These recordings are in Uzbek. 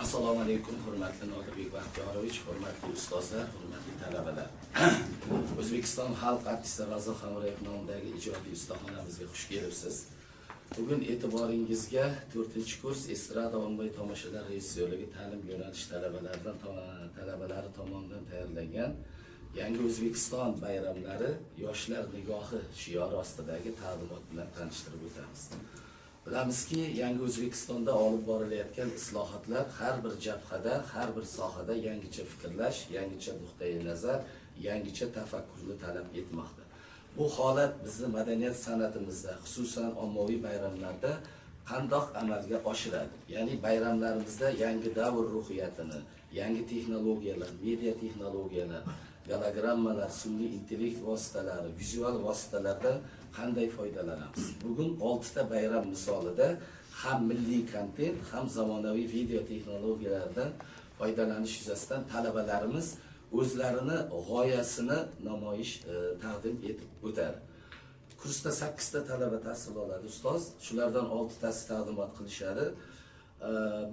Assalomu alaykum, hurmatli Nodirbek Baxtiyorovich, hurmatli ustozlar, hurmatli talabalar. O'zbekiston xalq artisti Razil Hamrayev nomidagi ijodiy ustaxonamizga xush kelibsiz. Bugun e'tiboringizga 4-kurs estrada ommaviy tomoshalar rejissyorligi ta'lim yo'nalish talabalari tomonidan tayyorlangan Yangi O'zbekiston bayramlari yoshlar nigohi shiori ostidagi taqdimot bilan tanishtirib o'tamiz. Bilamizki, Yangi O'zbekistonda olib borilayotgan islohotlar har bir jabhada, har bir sohada yangicha fikrlash, yangicha nuqtai nazar, yangicha tafakkurni talab etmoqda. Bu holat bizni madaniyat san'atimizda, xususan ommaviy bayramlarda qandoq amalga oshiradi? Ya'ni bayramlarimizda yangi davr ruhiyatini, yangi texnologiyalar, media texnologiyalar, gologrammalar, sun'iy intellekt vositalari, vizual vositalardan qanday foydalanamiz? Bugun 6 ta bayram misolida ham milliy kontent, ham zamonaviy video texnologiyalardan foydalanish yuzasidan talabalarimiz o'zlarini g'oyasini namoyish taqdim etib o'tadi. Kursda 8 ta talaba tahsil oladi ustoz, shulardan 6 tasi taqdimot qilishadi.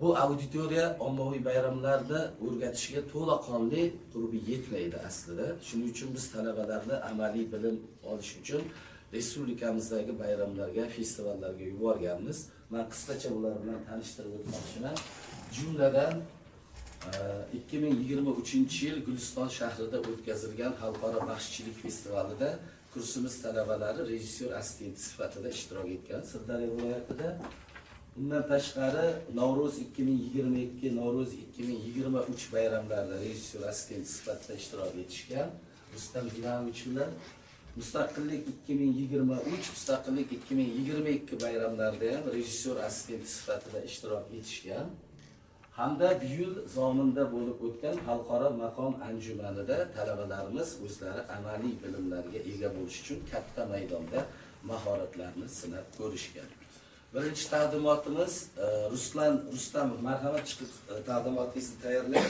Bu auditoriya ommaviy bayramlarni o'rgatishga to'laqonli turib yetmaydi aslida. Shuning uchun biz talabalarni amaliy bilim olish uchun respublikamizdagi bayramlarga, festivallarga yuborganmiz. Men qisqacha ular bilan tanishtirib o'tmoqchiman. Jumladan 2023-yil Guliston shahrida o'tkazilgan xalqaro baxshichilik festivalida kursimiz talabalari rejissyor assistenti sifatida ishtirok etgan Sirdaryo viloyatida. Bundan tashqari Navro'z 2022, Navro'z 2023 bayramlarida rejissyor assistenti sifatida ishtirok etishgan. Rustam Dinamovich bilan Mustaqillik 2023, Mustaqillik 2022 bayramlarida ham rejissyor assistenti sifatida ishtirok etishgan. Hamda bu yil Zominda bo'lib o'tgan xalqaro maqom anjumanida talabalarimiz o'zlari amaliy bilimlarga ega bo'lish uchun katta maydonda mahoratlarni sinab ko'rishgan. Birinchi taqdimotimiz Rustam marhamat chiqib taqdimotingizni tayyorlang.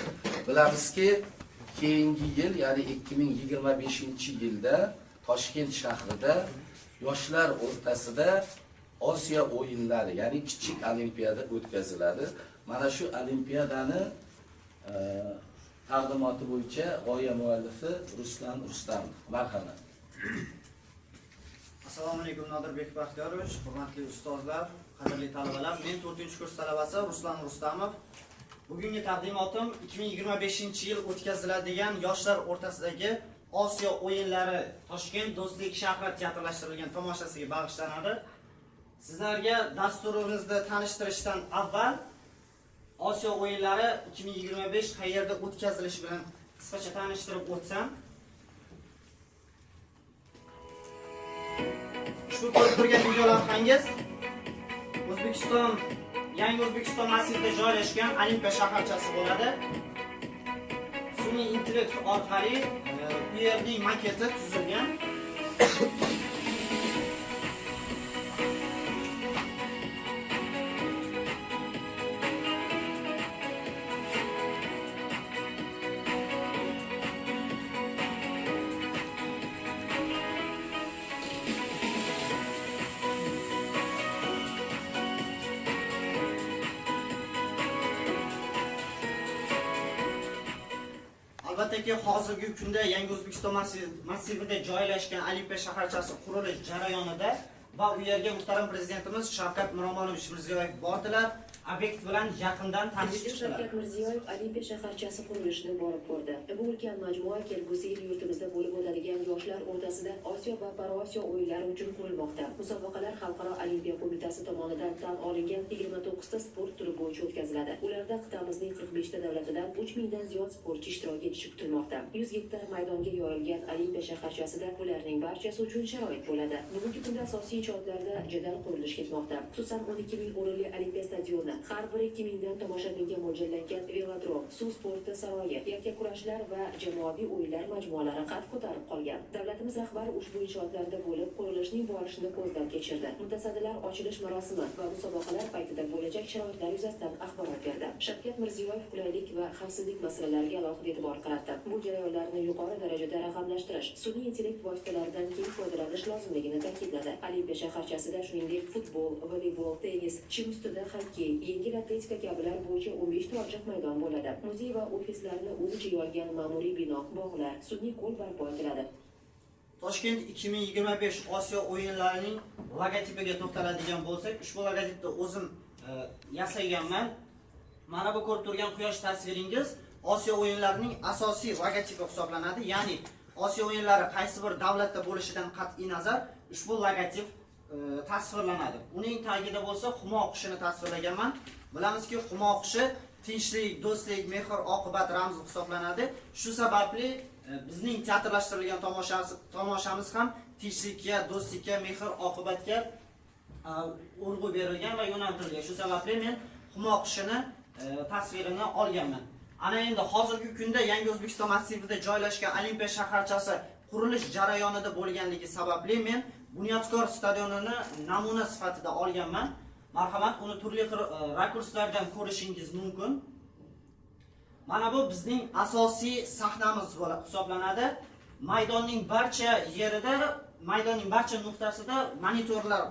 Bilamizki, keyingi yil, ya'ni 2025-yilda Toshkent shahrida yoshlar o'rtasida Osiyo o'yinlari, ya'ni kichik olimpiada o'tkaziladi. Mana shu olimpiadani taqdimoti bo'yicha g'oya muallifi Ruslan Rustamov. Marhamat. Assalomu alaykum Nodirbek Baxtiyorovich, hurmatli ustozlar, qadrli talabalar. Men 4-kurs talabasi Ruslan Rustamov. Bugungi taqdimotim 2025-yil o'tkaziladigan yoshlar o'rtasidagi Osiyo o'yinlari Toshkent Do'stlik shahri teatrlashtirilgan tomoshasiga bag'ishlanadi. Sizlarga dasturimizni tanishtirishdan avval Osiyo o'yinlari 2025 qayerda o'tkazilishi bilan qisqacha tanishtirib o'tsam. Shu ko'rib turgan videolavhangiz O'zbekiston, Yangi O'zbekiston massivida joylashgan Olimpiya shaharchasi bo'ladi. Sun'iy intellekt orqali bu yerning maketi tuzilgan. Albattaki hozirgi kunda Yangi O'zbekiston massivida joylashgan Olimpiya shaharchasi qurilish jarayonida va u yerga muhtaram prezidentimiz Shavkat Miromonovich Mirziyoyev bordilar. Obyekt bilan yaqindan tanishishdilar. Shavkat Mirziyoyev Olimpiya shaharchasi qurilishini borib ko'rdi. Bu ulkan majmua kelgusi yil yurtimizda bo'lib o'tadigan yoshlar o'rtasida Osiyo va Parosiyo o'yinlari uchun qurilmoqda. Musobaqalar Xalqaro Olimpiya qo'mitasi tomonidan tan olingan 29 ta sport turi bo'yicha o'tkaziladi. Ularda qit'amizning 45 ta davlatidan 3000 dan ziyod sportchi ishtirok etishi kutilmoqda. 100 gektar maydonga yoyilgan Olimpiya shaharchasida ularning barchasi uchun sharoit bo'ladi. Bugungi kunda asosiy inshootlarda jadal qurilish ketmoqda. Xususan 12 ming o'rinli Olimpiya stadioni marosimi, har bir 2000 dan tomoshabinga mo'ljallangan velodrom, suv sporti saroyi, yakkakurashlar va jamoaviy o'yinlar majmualari qad ko'tarib qolgan. Davlatimiz rahbari ushbu inshootlarda bo'lib, qurilishning borishini ko'zdan kechirdi. Mutasaddilar ochilish marosimi va musobaqalar paytida bo'lajak sharoitlar yuzasidan axborot berdi. Shavkat Mirziyoyev qulaylik va xavfsizlik masalalariga alohida e'tibor qaratdi. Bu jarayonlarni yuqori darajada raqamlashtirish, sun'iy intellekt vositalaridan keng foydalanish lozimligini ta'kidladi. Olimpiya shaharchasida shuningdek futbol, voleybol, tennis, chim ustida xokkey, yengil atletika kabilar bo'yicha 15 ta ochiq maydon bo'ladi. Muzey va ofislarni o'z ichiga olgan ma'muriy bino, bog'lar, sun'iy ko'l barpo etiladi. Toshkent 2025 Osiyo o'yinlarining logotipiga to'xtaladigan bo'lsak, ushbu logotipni o'zim yasaganman. Mana bu ko'rib turgan quyosh tasviringiz Osiyo o'yinlarining asosiy logotipi hisoblanadi. Ya'ni Osiyo o'yinlari qaysi bir davlatda bo'lishidan qat'iy nazar ushbu logotip tasvirlanadi. Uning tagida bo'lsa Humo qushini tasvirlaganman. Bilamizki, Humo qushi tinchlik, do'stlik, mehr, oqibat ramzi hisoblanadi. Shu sababli bizning teatrlashtirilgan tomoshamiz ham tinchlikka, do'stlikka, mehr, oqibatga urg'u berilgan va yo'naltirilgan. Shu sababli men Humo qushini tasvirini olganman. Ana endi hozirgi kunda Yangi O'zbekiston massivida joylashgan Olimpiya shaharchasi qurilish jarayonida bo'lganligi sababli men Bunyodkor stadionini namuna sifatida olganman. Marhamat, uni turli xil rakurslardan ko'rishingiz mumkin. Mana bu bizning asosiy sahnamiz hisoblanadi. Maydonning barcha yerida, maydonning barcha nuqtasida monitorlar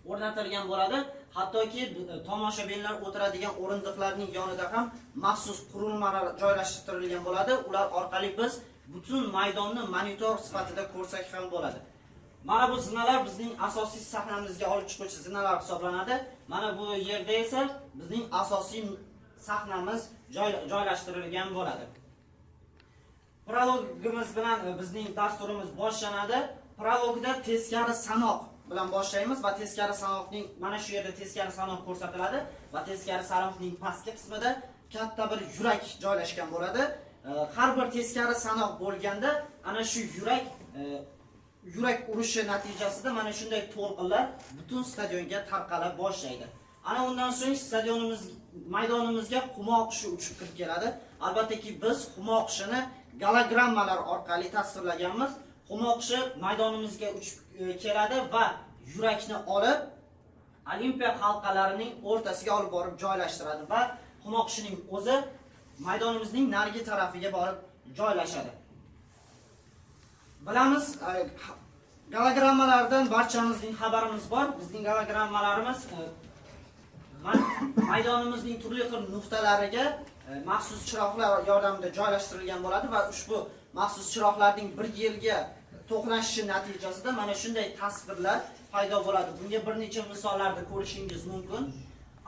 o'rnatilgan bo'ladi. Hattoki tomoshabinlar o'tiradigan o'rindiqlarning yonida ham maxsus qurilmalar joylashtirilgan bo'ladi. Ular orqali biz butun maydonni monitor sifatida ko'rsak ham bo'ladi. Mana bu zinalar bizning asosiy sahnamizga olib chiquvchi zinalar hisoblanadi. Mana bu yerda esa bizning asosiy sahnamiz joylashtirilgan bo'ladi. Prologimiz bilan bizning dasturimiz boshlanadi. Prologda teskari sanoq bilan boshlaymiz va teskari sanoqning mana shu yerda teskari sanoq ko'rsatiladi va teskari sanoqning pastki qismida katta bir yurak joylashgan bo'ladi. Har bir teskari sanoq bo'lganda ana shu yurak urishi natijasida mana shunday to'lqinlar butun stadionga tarqala boshlaydi. Ana undan so'ng maydonimizga Humo qushi uchib kirib keladi. Albattaki biz Humo qushini gologrammalar orqali tasvirlaganmiz. Humo qushi maydonimizga uchib keladi va yurakni olib Olimpiya halqalarining o'rtasiga olib borib joylashtiradi va Humo qushining o'zi maydonimizning narigi tarafiga borib joylashadi. Bilamiz, gologrammalardan barchamizning xabarimiz bor. Bizning gologrammalarimiz maydonimizning turli xil nuqtalariga maxsus chiroqlar yordamida joylashtirilgan bo'ladi va ushbu maxsus chiroqlarning bir yilga to'qnashishi natijasida mana shunday tasvirlar paydo bo'ladi. Bunga bir necha misollarda ko'rishingiz mumkin.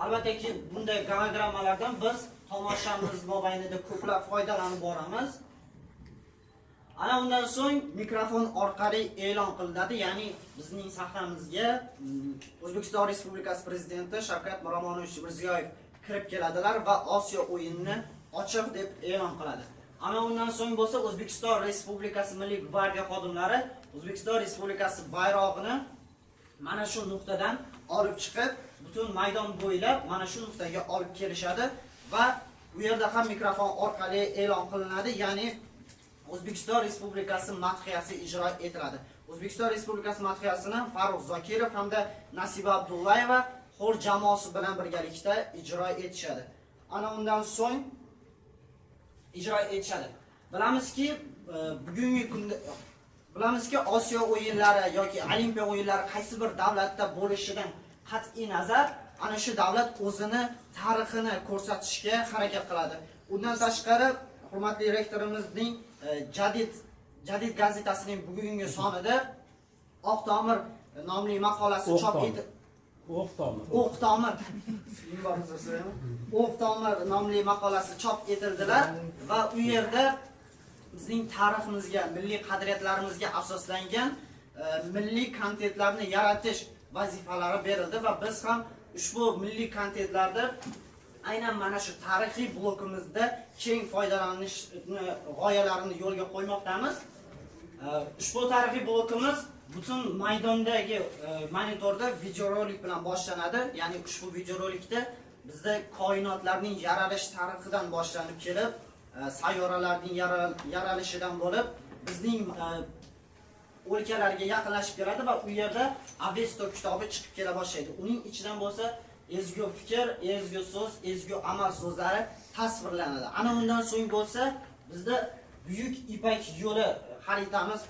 Albattaki bunday gologrammalardan biz tomoshamiz mobaynida ko'plab foydalanib boramiz. Ana undan so'ng mikrofon orqali e'lon qilinadi, ya'ni bizning sahnamizga O'zbekiston Respublikasi Prezidenti Shavkat Mirziyoyev kirib keladilar va Osiyo o'yinini ochiq deb e'lon qiladi. Ana undan so'ng bo'lsa O'zbekiston Respublikasi Milliy gvardiya xodimlari O'zbekiston Respublikasi bayrog'ini mana shu nuqtadan olib chiqib, butun maydon bo'ylab mana shu nuqtaga olib kelishadi va bu yerda ham mikrofon orqali e'lon qilinadi, ya'ni O'zbekiston Respublikasi madhiyasi ijro etiladi. O'zbekiston Respublikasi madhiyasini Farruh Zokirov hamda Nasiba Abdullayeva xor jamoasi bilan birgalikda ijro etishadi. Ana undan so'ng ijro etishadi. Bilamizki, Osiyo o'yinlari yoki Olimpiya o'yinlari qaysi bir davlatda bo'lishidan qat'iy nazar, ana shu davlat o'zini tarixini ko'rsatishga harakat qiladi. Undan tashqari, hurmatli rektorimizning Jadid gazetasining bugungi sonida Oqtomir nomli maqolasi chop etildi. Oqtomir nomli maqolasi chop etildilar va u yerda bizning tariximizga, milliy qadriyatlarimizga asoslangan milliy kontentlarni yaratish vazifalari berildi va biz ham ushbu milliy kontentlarda aynan mana shu tarixiy blokimizda keng foydalanish g'oyalarini yo'lga qo'ymoqdamiz. Ushbu tarixiy blokimiz butun maydondagi monitorda videorolik bilan boshlanadi. Ya'ni ushbu videorolikda bizda koinotlarning yaralish tarixidan boshlanib kelib, sayyoralarning yaralishidan bo'lib, bizning o'lkalarga yaqinlashib keladi va u yerda Avesto kitobi chiqib kela boshlaydi. Uning ichidan bo'lsa ezgu fikr, ezgu so'z, ezgu amal so'zlari tasvirlanadi. Ana undan so'ng bo'lsa bizda Buyuk Ipak yo'li xaritamiz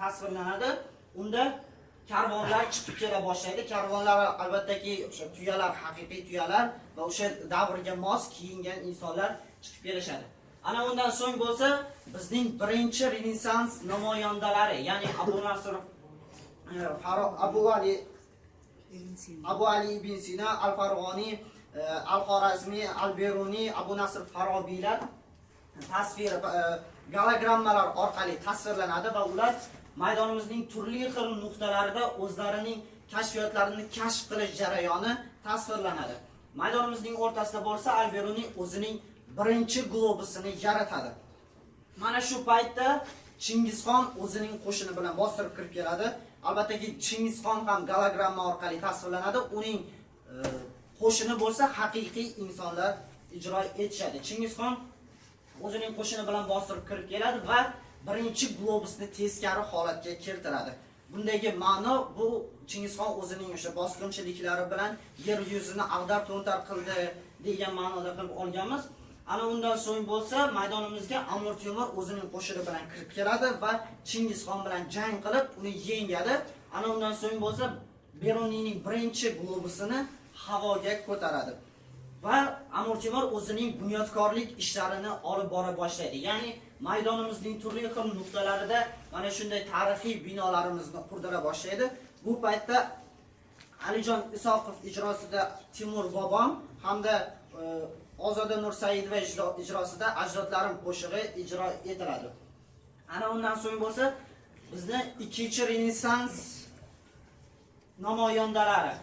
tasvirlanadi. Unda karvonlar chiqib kela boshlaydi. Karvonlar albattaki o'sha tuyalar, haqiqiy tuyalar va o'sha davrga mos kiyingan insonlar chiqib kelishadi. Ana undan so'ng bo'lsa bizning birinchi Renessans namoyandalari, ya'ni Abu Ali ibn Sina, Al-Farg'oniy, Al-Xorazmiy, Al-Beruniy, Abu Nasr Farobiylar tasvir gologrammalar orqali tasvirlanadi va ular maydonimizning turli xil nuqtalarida o'zlarining kashfiyotlarini kashf qilish jarayoni tasvirlanadi. Maydonimizning o'rtasida bo'lsa Al-Beruniy o'zining birinchi globusini yaratadi. Mana shu paytda Chingizxon o'zining qo'shini bilan bostirib kirib keladi. Albatta Chingizxon ham gologramma orqali tasvirlanadi. Uning qo'shini bo'lsa haqiqiy insonlar ijro etishadi. Chingizxon o'zining qo'shini bilan bostirib kirib keladi va birinchi globusni teskari holatga keltiradi. Bundagi ma'no bu Chingizxon o'zining o'sha bosqinchiliklari bilan yer yuzini ag'dar-to'ntar qildi degan ma'noda qilib olganmiz. Ana undan so'ng bo'lsa maydonimizga Amir Temur o'zining qo'shini bilan kirib keladi va Chingizxon bilan jang qilib uni yengadi. Ana undan so'ng bo'lsa Beruniyning birinchi globusini havoga ko'taradi. Va Amir Temur o'zining bunyodkorlik ishlarini olib bora boshlaydi. Ya'ni maydonimizning turli xil nuqtalarida mana shunday tarixiy binolarimizni qurdira boshlaydi. Bu paytda Alijon Isoqov ijrosida Timur Bobom hamda Ozoda Nursaidova ijrosida Ajdodlarim qo'shig'i ijro etiladi. Ana undan so'ng bo'lsa bizni ikkinchi Renessans namoyandalari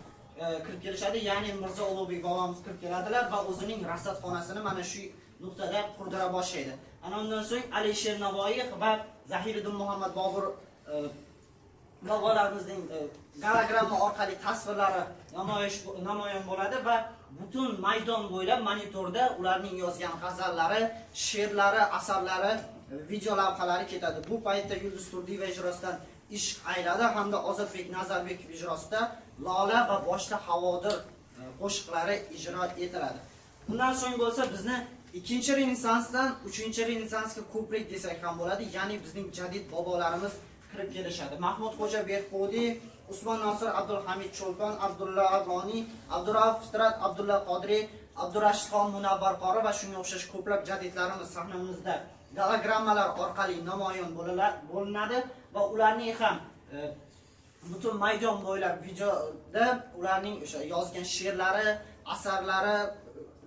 kirib kelishadi. Ya'ni Mirzo Ulug'bek bobomiz kirib keladilar va o'zining rasadxonasini mana shu nuqtada qurdira boshlaydi. Ana undan so'ng Alisher Navoiy va Zahiriddin Muhammad Bobur bobolarimizning gologramma orqali tasvirlari namoyon bo'ladi va butun maydon bo'ylab monitorda ularning yozgan g'azallari, she'rlari, asarlari, video lavhalari ketadi. Bu paytda Yulduz Turdiyeva ijrosidan Ishq ayladi hamda Ozodbek Nazarbekov ijrosida Lola va boshqa havodir qo'shiqlari ijro etiladi. Bundan so'ng bo'lsa bizni ikkinchi Renessansdan uchinchi Renessansga ko'prik desak ham bo'ladi. Ya'ni bizning jadid bobolarimiz kirib kelishadi. Mahmudxo'ja Berqodiy, Usmon Nosir Abdulhamid Cho'lpon, Abdulla Avloniy, Abdurrauf Fitrat, Abdulla Qodiriy, Abdurashidxon Munavvar qori va shunga o'xshash ko'plab jadidlarimiz sahnamizda gologrammalar orqali namoyon bo'linadi va ularning ham butun maydon bo'ylab videoda ularning o'sha yozgan she'rlari, asarlari,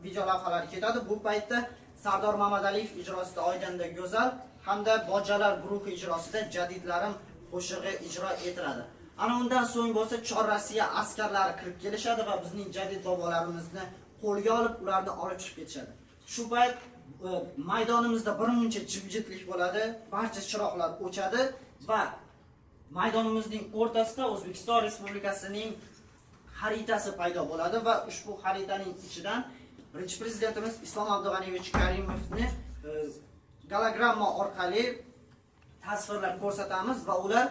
video lavhalari ketadi. Bu paytda Sardor Mamadaliyev ijrosida Oydanda Go'zal hamda Bojalar guruhi ijrosida Jadidlarim qo'shig'i ijro etiladi. Ana undan so'ng bo'lsa Chor Rossiya askarlari kirib kelishadi va bizning jadid bobolarimizni qo'lga olib, ularni olib chiqib ketishadi. Shu payt maydonimizda birmuncha jimjitlik bo'ladi, barcha chiroqlar o'chadi va maydonimizning o'rtasida O'zbekiston Respublikasining xaritasi paydo bo'ladi va ushbu xaritaning ichidan birinchi prezidentimiz Islom Abdug'aniyevich Karimovni gologramma orqali tasvirlab ko'rsatamiz va ular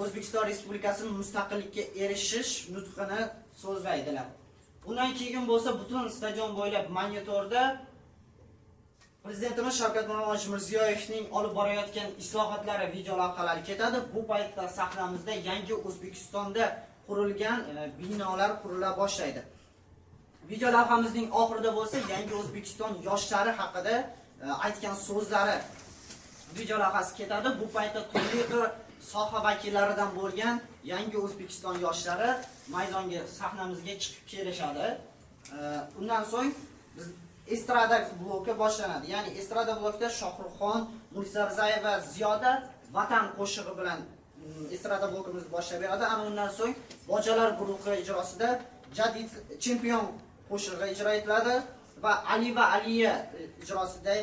O'zbekiston Respublikasining mustaqillikka erishish nutqini so'zlaydilar. Bundan keyin bo'lsa butun stadion bo'ylab monitorda Prezidentimiz Shavkat Mirziyoyevning olib borayotgan islohotlari video lavhalari ketadi. Bu paytda sahnamizda yangi O'zbekistonda qurilgan binolar qurila boshlaydi. Video lavhamizning oxirida bo'lsa yangi O'zbekiston yoshlari haqida aytgan so'zlari video lavhasi ketadi. Bu paytda turli xil soha vakillaridan bo'lgan yangi O'zbekiston yoshlari maydonga sahnamizga chiqib kelishadi. Undan so'ng biz estrada bloki boshlanadi. Ya'ni estrada blokida Shohruxxon, Munisa Rizayeva, Ziyoda Vatan qo'shig'i bilan estrada blokimizni boshlab beradi. Ana undan so'ng Bojalar guruhi ijrosida Jadid chempion qo'shig'i ijro etiladi va Ali va Aliya ijrosida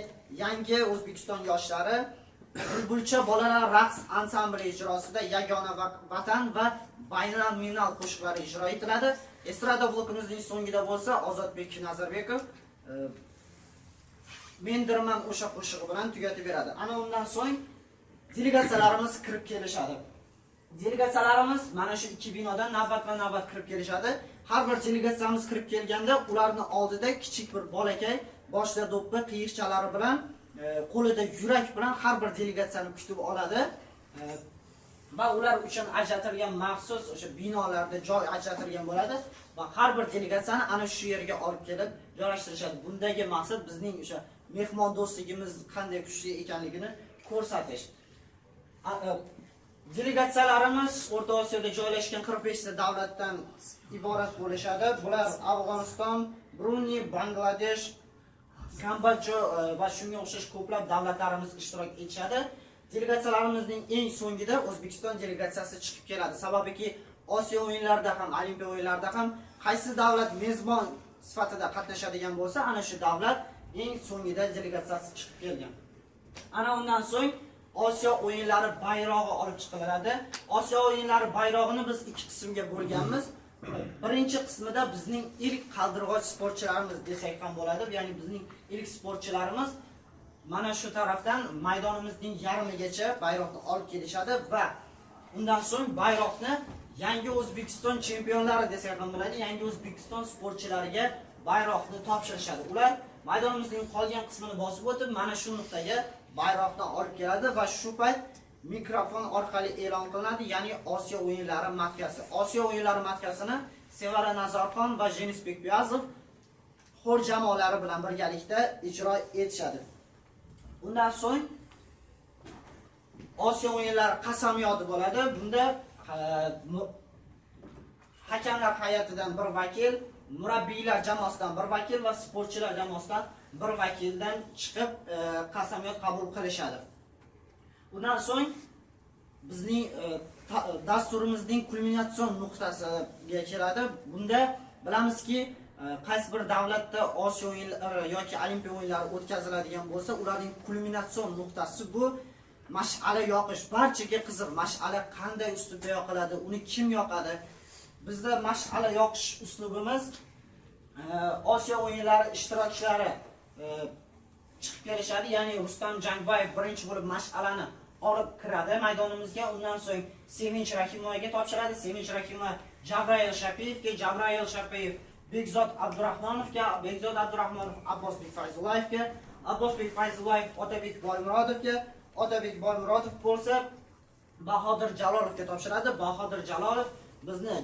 yangi O'zbekiston yoshlari Bulbulcha bolalar raqs ansambli ijrosida Yagona Vatan va Baynal Minal qo'shiqlari ijro etiladi. Estrada blokimizning so'ngida bo'lsa Ozodbek Nazarbekov mendirman o'sha qo'shig'i bilan tugatib beradi. Ana undan so'ng delegatsiyalarimiz kirib kelishadi. Delegatsiyalarimiz mana shu ikki binodan navbat kirib kelishadi. Har bir delegatsiyamiz kirib kelganda ularning oldida kichik bir bolakay boshida do'ppi, qiyiqchalari bilan, qo'lida yurak bilan har bir delegatsiyani kutib oladi. Va ular uchun ajratilgan maxsus o'sha binolarda joy ajratilgan bo'ladi va har bir delegatsiyani ana shu yerga olib kelib joylashtirishadi. Bundagi maqsad bizning o'sha mehmon do'stligimiz qanday kuchli ekanligini ko'rsatish. Delegatsiyalarimiz O'rta Osiyoda joylashgan 45 ta davlatdan iborat bo'lishadi. Bular Afg'oniston, Brunei, Bangladesh, Kambodja va shunga o'xshash ko'plab davlatlarimiz ishtirok etishadi. Delegatsiyalarimizning eng so'ngida O'zbekiston delegatsiyasi chiqib keladi. Sababiki Osiyo o'yinlarida ham, Olimpiya o'yinlarida ham qaysi davlat mezbon sifatida qatnashadigan bo'lsa, ana shu davlat eng so'ngida delegatsiyasi chiqib kelgan. Ana undan so'ng Osiyo o'yinlari bayrog'i olib chiqiladi. Osiyo o'yinlari bayrog'ini biz ikki qismga bo'lganmiz. Birinchi qismida bizning ilk qaldirg'och sportchilarimiz desak ham bo'ladi. Ya'ni bizning ilk sportchilarimiz mana shu tarafdan maydonimizning yarmigacha bayroqni olib kelishadi va undan so'ng bayroqni yangi O'zbekiston chempionlari desak ham bo'ladi. Yangi O'zbekiston sportchilariga bayroqni topshirishadi. Ular maydonimizning qolgan qismini bosib o'tib, mana shu nuqtaga bayroqni olib keladi va shu payt mikrofon orqali e'lon qilinadi, ya'ni Osiyo o'yinlari madhiyasi. Osiyo o'yinlari madhiyasini Sevara Nazarxon va Jenis Bekbiyazov xor jamoalari bilan birgalikda ijro etishadi. Undan so'ng Osiyo o'yinlari qasamyodi bo'ladi. Bunda hakamlar hay'atidan bir vakil, murabbiylar jamoasidan bir vakil va sportchilar jamoasidan bir vakildan chiqib qasamyod qabul qilishadi. Undan so'ng bizning dasturimizning kulminatsion nuqtasiga keladi. Bunda bilamizki, qaysi bir davlatda Osiyo o'yinlari yoki Olimpiya o'yinlari o'tkaziladigan bo'lsa, ularning kulminatsion nuqtasi bu mash'ala yoqish. Barchaga qiziq, mash'ala qanday uslubda yoqiladi, uni kim yoqadi? Bizda mash'ala yoqish uslubimiz Osiyo o'yinlari ishtirokchilari chiqib kelishadi, ya'ni Rustam Jangbayev birinchi bo'lib mash'alani olib kiradi maydonimizga. Undan so'ng Sevinch Rahimovga topshiradi. Sevinch Rahimov Jabrayil Shapiyevga, Jabrayil Shapiyev Bekzod Abdurahmonovga, Bekzod Abdurahmonov Abbosbek Fayzullayevga, Abbosbek Fayzullayev Otabek Boymurodovga, Otabek Boymurodov bo'lsa Bahodir Jalolovga topshiradi. Bahodir Jalolov bizni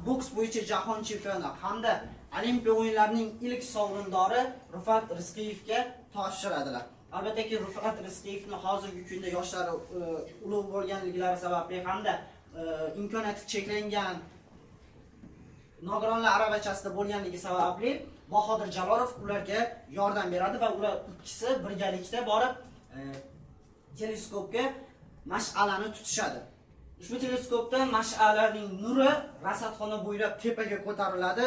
boks bo'yicha jahon chempioni hamda Olimpiya o'yinlarining ilk sovrindori Rufat Rizqiyevga topshiradilar. Albatta, Rufat Rizqiyevni hozirgi kunda yoshlari ulug' bo'lganliklari sababli hamda imkoniyati cheklangan nogironlar aravachasida bo'lganligi sababli Bahodir Jalolov ularga yordam beradi va ular ikkisi birgalikda borib teleskopga mash'alani tutishadi. Ushbu teleskopda mash'alaning nuri rasadxona bo'ylab tepaga ko'tariladi.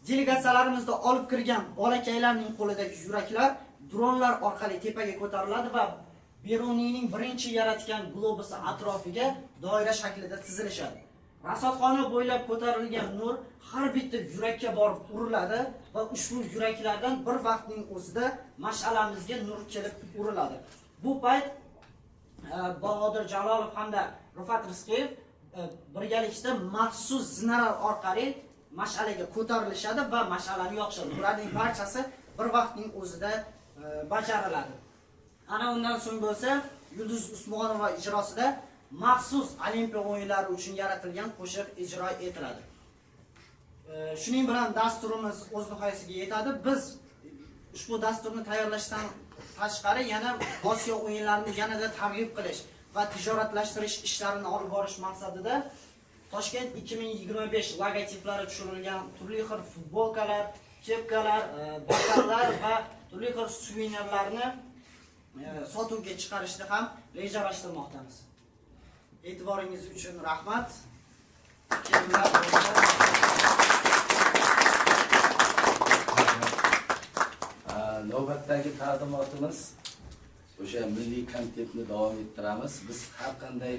Delegatsiyalarimizda olib kirgan bolakaylarning qo'lidagi yuraklar dronlar orqali tepaga ko'tariladi va Beruniyning birinchi yaratgan globusi atrofiga doira shaklida tizilishadi. Rasadxona bo'ylab ko'tarilgan nur har bitta yurakka borib uriladi va ushbu yuraklardan bir vaqtning o'zida mash'alamizga nur kelib uriladi. Bu payt Bahodir Jalolov hamda Rufat Rizqiyev birgalikda maxsus zinalar orqali mash'alaga ko'tarilishadi va mash'alani yoqishadi. Bularning barchasi bir vaqtning o'zida bajariladi. Ana undan so'ng bo'lsa, Yulduz Usmonova ijrosida maxsus Olimpiya o'yinlari uchun yaratilgan qo'shiq ijro etiladi. Shuning bilan dasturimiz o'z nihoyasiga yetadi. Biz ushbu dasturni tayyorlashdan tashqari yana Osiyo o'yinlarini yanada targ'ib qilish va tijoratlashtirish ishlarini olib borish maqsadida Toshkent 2025 logotiplari tushirilgan turli xil futbolkalar, kepkalar, boshqalar va turli xil suvenirlarni sotuvga chiqarishni ham rejalashtirmoqdamiz. E'tiboringiz uchun rahmat. Navbatdagi taqdimotimiz o'sha milliy kontentni davom ettiramiz. Biz har qanday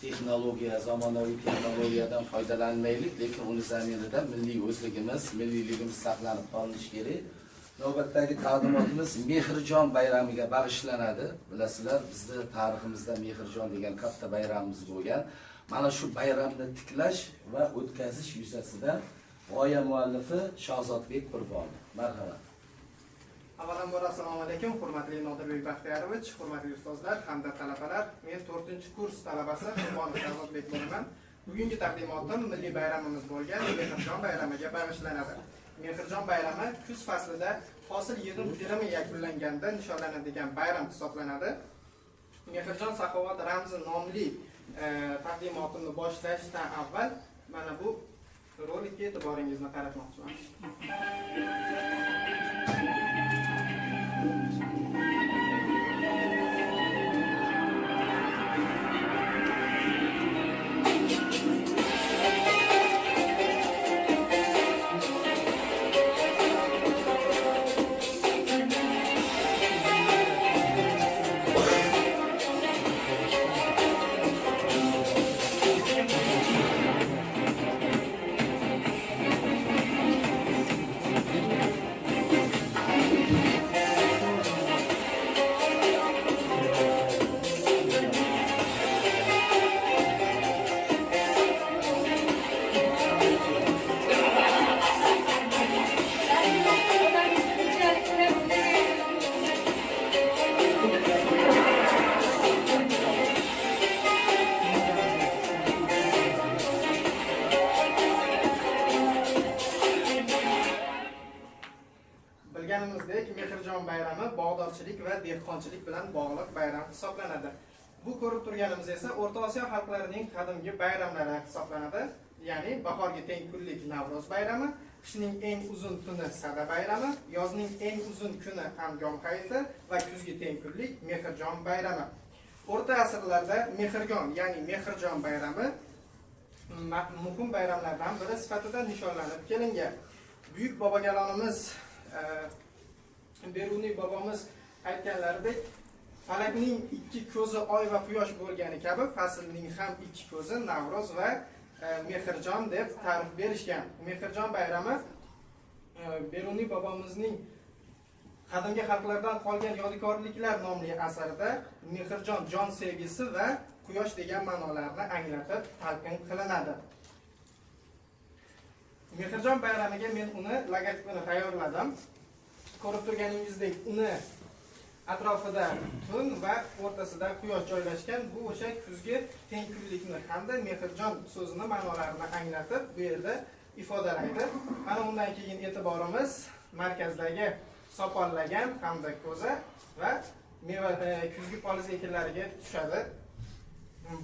texnologiya, zamonaviy texnologiyadan foydalanmaylik, lekin uni zaminida milliy o'zligimiz, milliyligimiz saqlanib qolishi kerak. Navbatdagi taqdimotimiz Mehrjon bayramiga bag'ishlanadi. Bilasizlar, bizning tariximizda Mehrjon degan katta bayramimiz bo'lgan. Mana shu bayramni tiklash va o'tkazish yuzasidan g'oya muallifi Shahzodbek Qurbonov. Marhamat. Avvalambor assalomu alaykum, hurmatli Nodirbek Baxtiyorovich, hurmatli ustozlar hamda talabalar. Men 4-kurs talabasi Qurbonov Shahzodbek bo'laman. Bugungi taqdimotim milliy bayramimiz bo'lgan Mehrjon bayramiga bag'ishlanadi. Mehrjon bayrami kuz faslida hosil yig'im terimi yakunlanganda nishonlanadigan bayram hisoblanadi. Mehrjon saxovat ramzi nomli taqdimotimni boshlashdan avval mana bu rolikka e'tiboringizni qaratmoqchiman. Bilganimizdek, Mehrjon bayrami bog'dorchilik va dehqonchilik bilan bog'liq bayram hisoblanadi. Bu ko'rib turganimiz esa O'rta Osiyo xalqlarining qadimgi bayramlari hisoblanadi. Ya'ni bahorgi teng kunlik Navro'z bayrami, qishning eng uzun tuni Sada bayrami, yozning eng uzun kuni Anjom hayiti va kuzgi teng kunlik Mehrjon bayrami. O'rta asrlarda Mehrjon, ya'ni Mehrjon bayrami muhim bayramlardan biri sifatida nishonlanib kelingan. Buyuk bobogalonimiz Beruniy bobomiz aytganlaridek, falakning ikki ko'zi oy va quyosh bo'lgani kabi faslning ham ikki ko'zi Navro'z va Mehrjon deb ta'rif berishgan. Mehrjon bayrami Beruniy bobomizning qadimgi xalqlardan qolgan yodikorliklar nomli asarida Mehrjon jon sevgisi va quyosh degan ma'nolarni anglatib talqin qilinadi. Mehrjon bayramiga men uni logotipini tayyorladim. Ko'rib turganingizdek, uni atrofida tun va o'rtasida quyosh joylashgan. Bu o'sha kuzgi teng kunlikni hamda Mehrjon so'zini ma'nolarini anglatib, bu yerda ifodalaydi. Mana undan keyin e'tiborimiz markazdagi sopollagan hamda ko'za va kuzgi poliz ekinlariga tushadi.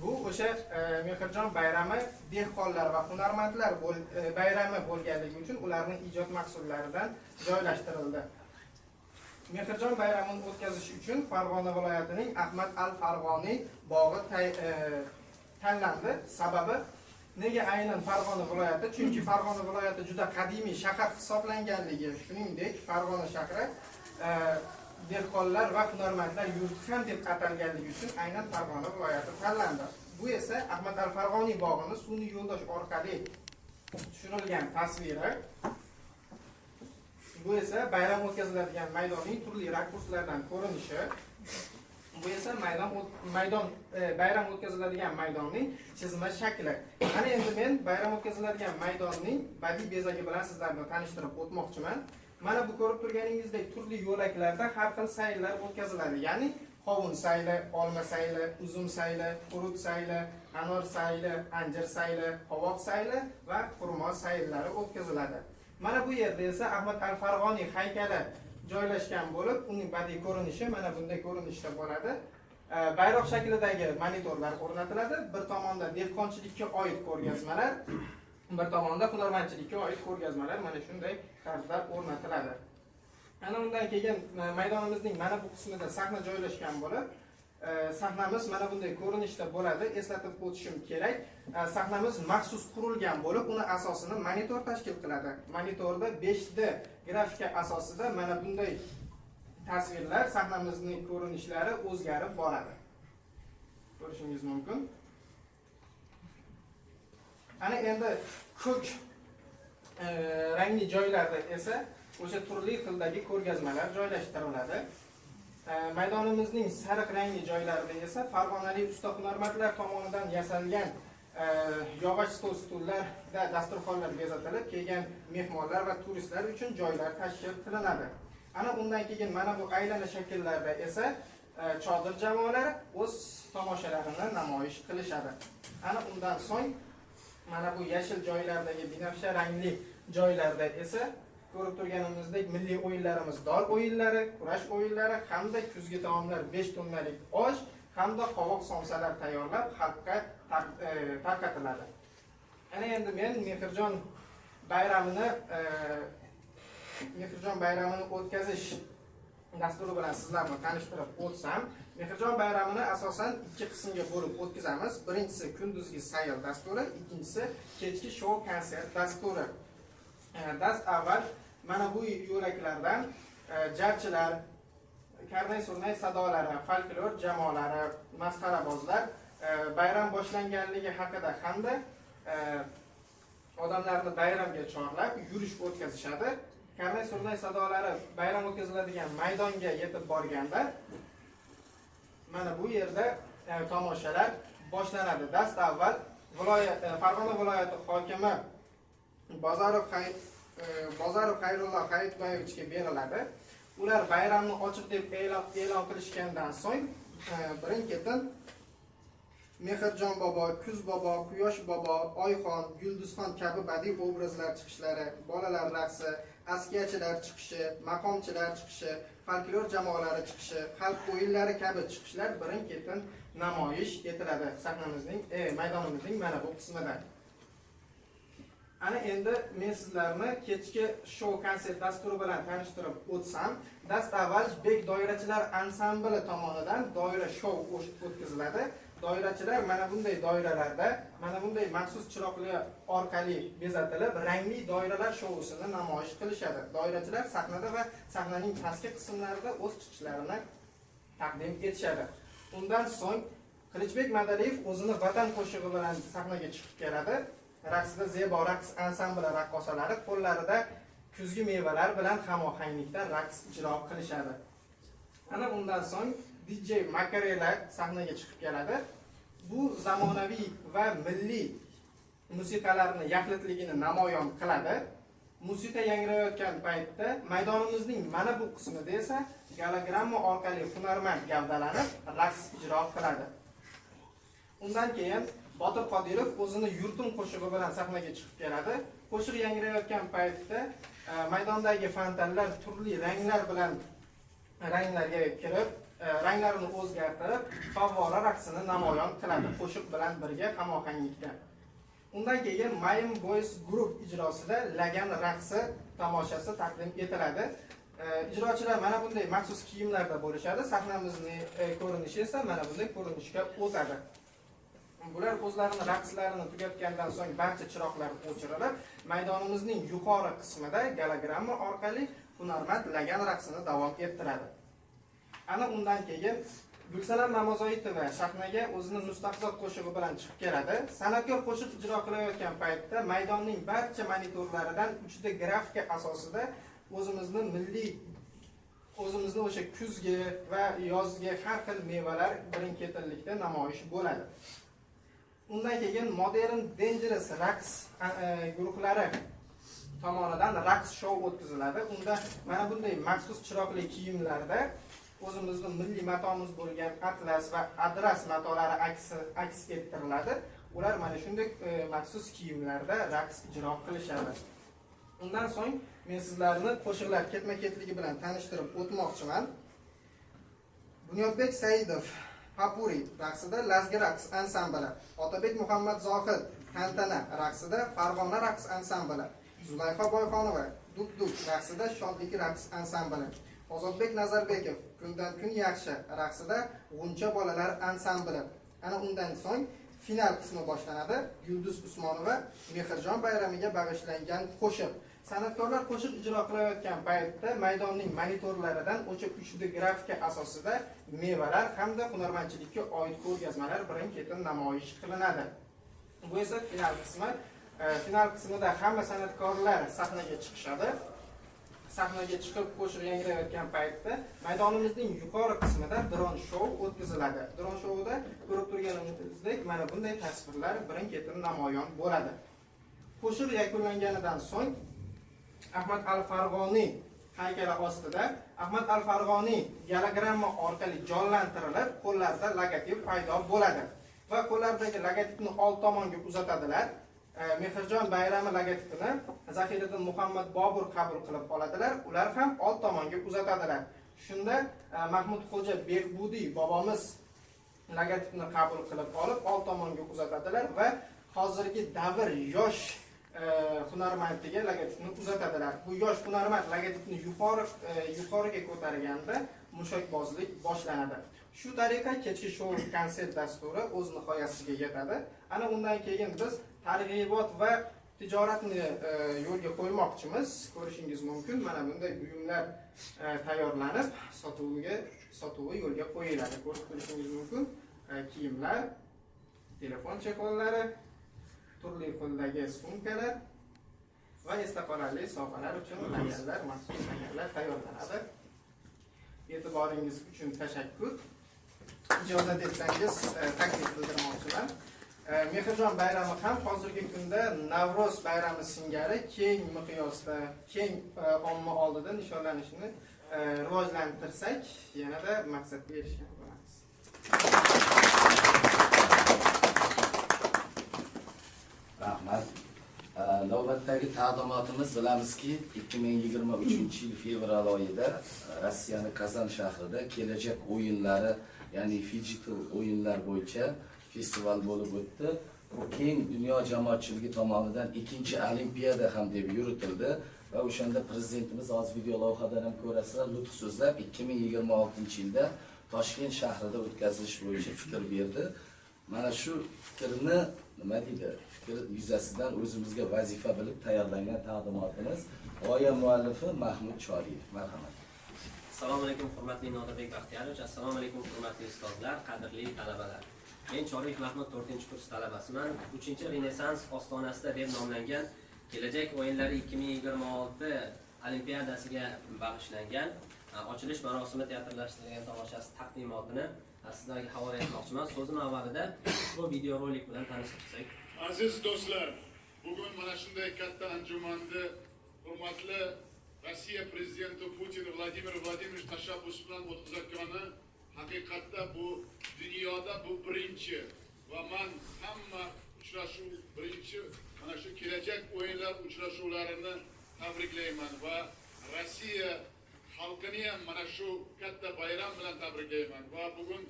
Bu o'sha Mehrjon bayrami dehqonlar va hunarmandlar bayrami bo'lganligi uchun ularning ijod mahsullaridan joylashtirildi. Mehrjon bayramini o'tkazish uchun Farg'ona viloyatining Ahmad al-Farg'oniy bog'i tanlandi. Sababi nega aynan Farg'ona viloyati? Chunki Farg'ona viloyati juda qadimiy shahar hisoblanganligi, shuningdek Farg'ona shahri dehqonlar va hunarmandlar yurti ham deb atalganligi uchun aynan Farg'ona viloyati tanlandi. Bu esa Ahmad al-Farg'oniy bog'ini sun'iy yo'ldosh orqali tushirilgan tasviri. Bu esa bayram o'tkaziladigan maydonning turli rakurslardan ko'rinishi. Bu esa bayram o'tkaziladigan maydonning chizma shakli. Ana endi men bayram o'tkaziladigan maydonning badiiy bezagi bilan sizlarni tanishtirib o'tmoqchiman. Mana bu ko'rib turganingizdek turli yo'laklarda har xil sayllar o'tkaziladi. Ya'ni qovun sayli, olma sayli, uzum sayli, qurut sayli, anor sayli, anjir sayli, qovoq sayli va xurmo sayllari o'tkaziladi. Mana bu yerda esa Ahmad al-Farg'oniy haykali joylashgan bo'lib, uning badiiy ko'rinishi mana bunday ko'rinishda bo'ladi. Bayroq shaklidagi monitorlar o'rnatiladi. Bir tomonda dehqonchilikka oid ko'rgazmalar, bir tomonda hunarmandchilikka oid ko'rgazmalar mana shunday tarzda o'rnatiladi. Ana undan keyin maydonimizning mana bu qismida sahna joylashgan bo'lib, sahnamiz mana bunday ko'rinishda bo'ladi. Eslatib o'tishim kerak. Sahnamiz maxsus qurilgan bo'lib, uni asosini monitor tashkil qiladi. Monitorda 5D grafika asosida mana bunday tasvirlar, sahnamizning ko'rinishlari o'zgarib boradi. Ko'rishingiz mumkin. Ana endi ko'k rangli joylarda esa o'sha turli xildagi ko'rgazmalar joylashtiriladi. Maydonimizning sariq rangli joylarida esa farg'onalik usta hunarmandlar tomonidan yasalgan yog'och stullarda dasturxonlar bezatilib, kelgan mehmonlar va turistlar uchun joylar tashkil qilinadi. Ana undan keyin mana bu aylana shakllarda esa chodir jamoalari o'z tomoshalarini namoyish qilishadi. Ana undan so'ng mana bu yashil joylardagi binafsha rangli joylarda esa ko'rib turganimizdek milliy o'yinlarimiz dol o'yinlari, kurash o'yinlari hamda kuzgi taomlar 5 tonnalik osh hamda qovoq somsalar tayyorlab xalqqa tarqatiladi. Ana endi men Mehrjon bayramini o'tkazish dasturi bilan sizlarni tanishtirib o'tsam, Mehrjon bayramini asosan 2 qismga bo'lib o'tkazamiz. Birinchisi kunduzgi sayl dasturi, ikkinchisi kechki shou konsert dasturi. Dast avval mana bu yo'laklardan jarchilar, karnay surnay sadolari, folklor jamoalari, masxarabozlar bayram boshlanganligi haqida hamda odamlarni bayramga chorlab yurish o'tkazishadi. Karnay surnay sadolari bayram o'tkaziladigan maydonga yetib borganda mana bu yerda tomoshalar boshlanadi. Dast avval Farg'ona viloyati hokimi Bozorov Xayrullo Hayitbayevichga beriladi. Ular bayramni ochiq deb e'lon qilishgandan so'ng birin-ketin Mehrjon bobo, Kuz bobo, Quyosh bobo, Oyxon, Yulduzxon kabi badiiy obrazlar chiqishlari, bolalar raqsi, askiyachilar chiqishi, maqomchilar chiqishi, folklor jamoalari chiqishi, xalq o'yinlari kabi chiqishlar birin-ketin namoyish etiladi maydonimizning mana bu qismida. Ana endi men sizlarni kechki shou konsert dasturi bilan tanishtirib o'tsam, dast avval Bek doirachilar ansambli tomonidan doira shou o'tkaziladi. Doirachilar mana bunday doiralarda, mana bunday maxsus chiroqlar orqali bezatilib, rangli doiralar shousini namoyish qilishadi. Doirachilar sahnada va sahnaning pastki qismlarida o'z chiqishlarini taqdim etishadi. Undan so'ng Qilichbek Madaliyev o'zini vatan qo'shig'i bilan sahnaga chiqib keladi. Raqsida Zebo raqs ansambli raqqosalari qo'llarida kuzgi mevalar bilan hamohanglikda raqs ijro qilishadi. Ana undan so'ng DJ Makarela sahnaga chiqib keladi. Bu zamonaviy va milliy musiqalarni yaxlitligini namoyon qiladi. Musiqa yangrayotgan paytda maydonimizning mana bu qismida esa gologramma orqali hunarmand gavdalanib raqs ijro qiladi. Undan keyin Botir Qodirov o'zini yurtim qo'shig'i bilan sahnaga chiqib keladi. Qo'shiq yangrayotgan paytda maydondagi fontanlar turli ranglar bilan ranglarga kirib, ranglarini o'zgartirib, favvora raqsini namoyon qiladi qo'shiq bilan birga hamohanglikda. Undan keyin Mayim Boys Group ijrosida Lagan raqsi tomoshasi taqdim etiladi. Ijrochilar mana bunday maxsus kiyimlarda bo'lishadi. Sahnamizning ko'rinishi esa mana bunday ko'rinishga o'tadi. Bular o'zlarining raqslarini tugatgandan so'ng barcha chiroqlar o'chirilib, maydonimizning yuqori qismida gologramma orqali hunarmand Lagan raqsini davom ettiradi. Ana undan keyin Gulsanam Mamazoitova sahnaga o'zining mustaqzod qo'shig'i bilan chiqib keladi. San'atkor qo'shiq ijro qilayotgan paytda maydonning barcha monitorlaridan 3D grafika asosida o'zimizni o'sha kuzgi va yozgi har xil mevalar birin-ketinlikda namoyish bo'ladi. Undan keyin Modern Dangerous raqs guruhlari tomonidan raqs shou o'tkaziladi. Unda mana bunday maxsus chiroqli kiyimlarda o'zimizning milliy matomiz bo'lgan atlas va adras matolari aks ettiriladi. Ular mana shunday maxsus kiyimlarda raqs ijro qilishadi. Undan so'ng men sizlarni qo'shiqlar ketma-ketligi bilan tanishtirib o'tmoqchiman. Bunyodbek Saidov Papuri raqsida Lazgi raqs ansambli, Otabek Muhammad Zohid Tantana raqsida Farg'ona raqs ansambli, Zulayxa Boyxonova Duk raqsida Shodlik raqs ansambli, Ozodbek Nazarbekov Kundan kun yaxshi raqsida G'uncha bolalar ansambli. Ana undan so'ng final qismi boshlanadi. Yulduz Usmonova Mehrjon bayramiga bag'ishlangan qo'shiq. San'atkorlar qo'shiq ijro qilayotgan paytda maydonning monitorlaridan o'sha 3D grafika asosida mevalar hamda hunarmandchilikka oid ko'rgazmalar birin-ketin namoyish qilinadi. Bu esa final qismi. Final qismida hamma san'atkorlar sahnaga chiqishadi. Sahnaga chiqib qo'shiq yangrayotgan paytda maydonimizning yuqori qismida dron shou o'tkaziladi. Dron shouda ko'rib turganimizdek mana bunday tasvirlar birin-ketin namoyon bo'ladi. Qo'shiq yakunlanganidan so'ng Ahmad al-Farg'oniy haykali ostida Ahmad al-Farg'oniy gologramma orqali jonlantirilib, qo'llarida logotip paydo bo'ladi va qo'llardagi logotipni old tomonga uzatadilar. Mehrjon bayrami logotipini Zahiriddin Muhammad Bobur qabul qilib oladilar. Ular ham old tomonga uzatadilar. Shunda Mahmud Xo'ja Behbudiy bobomiz logotipni qabul qilib olib, old tomonga uzatadilar va hozirgi davr yosh hunarmandiga logotipni uzatadilar. Bu yosh hunarmand logotipni yuqoriga ko'targanda mushakbozlik boshlanadi. Shu tariqa kechki shou konsert dasturi o'z nihoyasiga yetadi. Ana undan keyin biz targ'ibot va tijoratni yo'lga qo'ymoqchimiz. Ko'rishingiz mumkin. Mana bunday buyumlar tayyorlanib, sotuvi yo'lga qo'yiladi. Ko'rib ko'rishingiz mumkin. Kiyimlar, telefon chekonlari, turli xildagi sumkalar va esda qolarli sovg'alar uchun laganlar, maxsus laganlar tayyorlanadi. E'tiboringiz uchun tashakkur. Ijozat etsangiz taklif bildirmoqchiman. Mehrjon bayrami ham hozirgi kunda Navro'z bayrami singari keng miqyosda, keng omma oldida nishonlanishini rivojlantirsak, yanada maqsadga erishgan bo'lamiz. Rahmat. Navbatdagi taqdimotimiz bilamizki 2023-yil fevral oyida Rossiyaning Kazan shahrida kelajak o'yinlari, ya'ni digital o'yinlar bo'yicha festival bo'lib o'tdi. Bu keng dunyo jamoatchiligi tomonidan ikkinchi olimpiada ham deb yuritildi va o'shanda prezidentimiz hozir video lavhadan ham ko'rasizlar, nutq so'zlab 2026-yilda Toshkent shahrida o'tkazilish bo'yicha fikr berdi. Mana shu fikrni nima deydi? Fikr yuzasidan o'zimizga vazifa bilib tayyorlangan taqdimotimiz g'oya muallifi Mahmud Choriyev. Marhamat. Assalomu alaykum hurmatli Nodirbek Baxtiyorovich, assalomu alaykum hurmatli ustozlar, qadrli talabalar. Men Choriyev Mahmud 4-kurs talabasiman. 3-Renessans ostonasida deb nomlangan kelajak o'yinlari 2026 olimpiadasiga bag'ishlangan ochilish marosimi teatrlashtirilgan tomoshasi taqdimotini sizlarga havola etmoqchiman. So'zim avvalida ushbu videorolik bilan tanishtirsak. Aziz do'stlar, bugun mana shunday katta anjumanda hurmatli Rossiya prezidenti Putin Vladimir Vladimirovich tashabbus bilan o'tkazayotgani haqiqatda bu dunyoda bu birinchi va men hamma uchrashuv birinchi mana shu kelajak o'yinlar uchrashuvlarini tabriklayman va Rossiya xalqini ham mana shu katta bayram bilan tabriklayman va bugun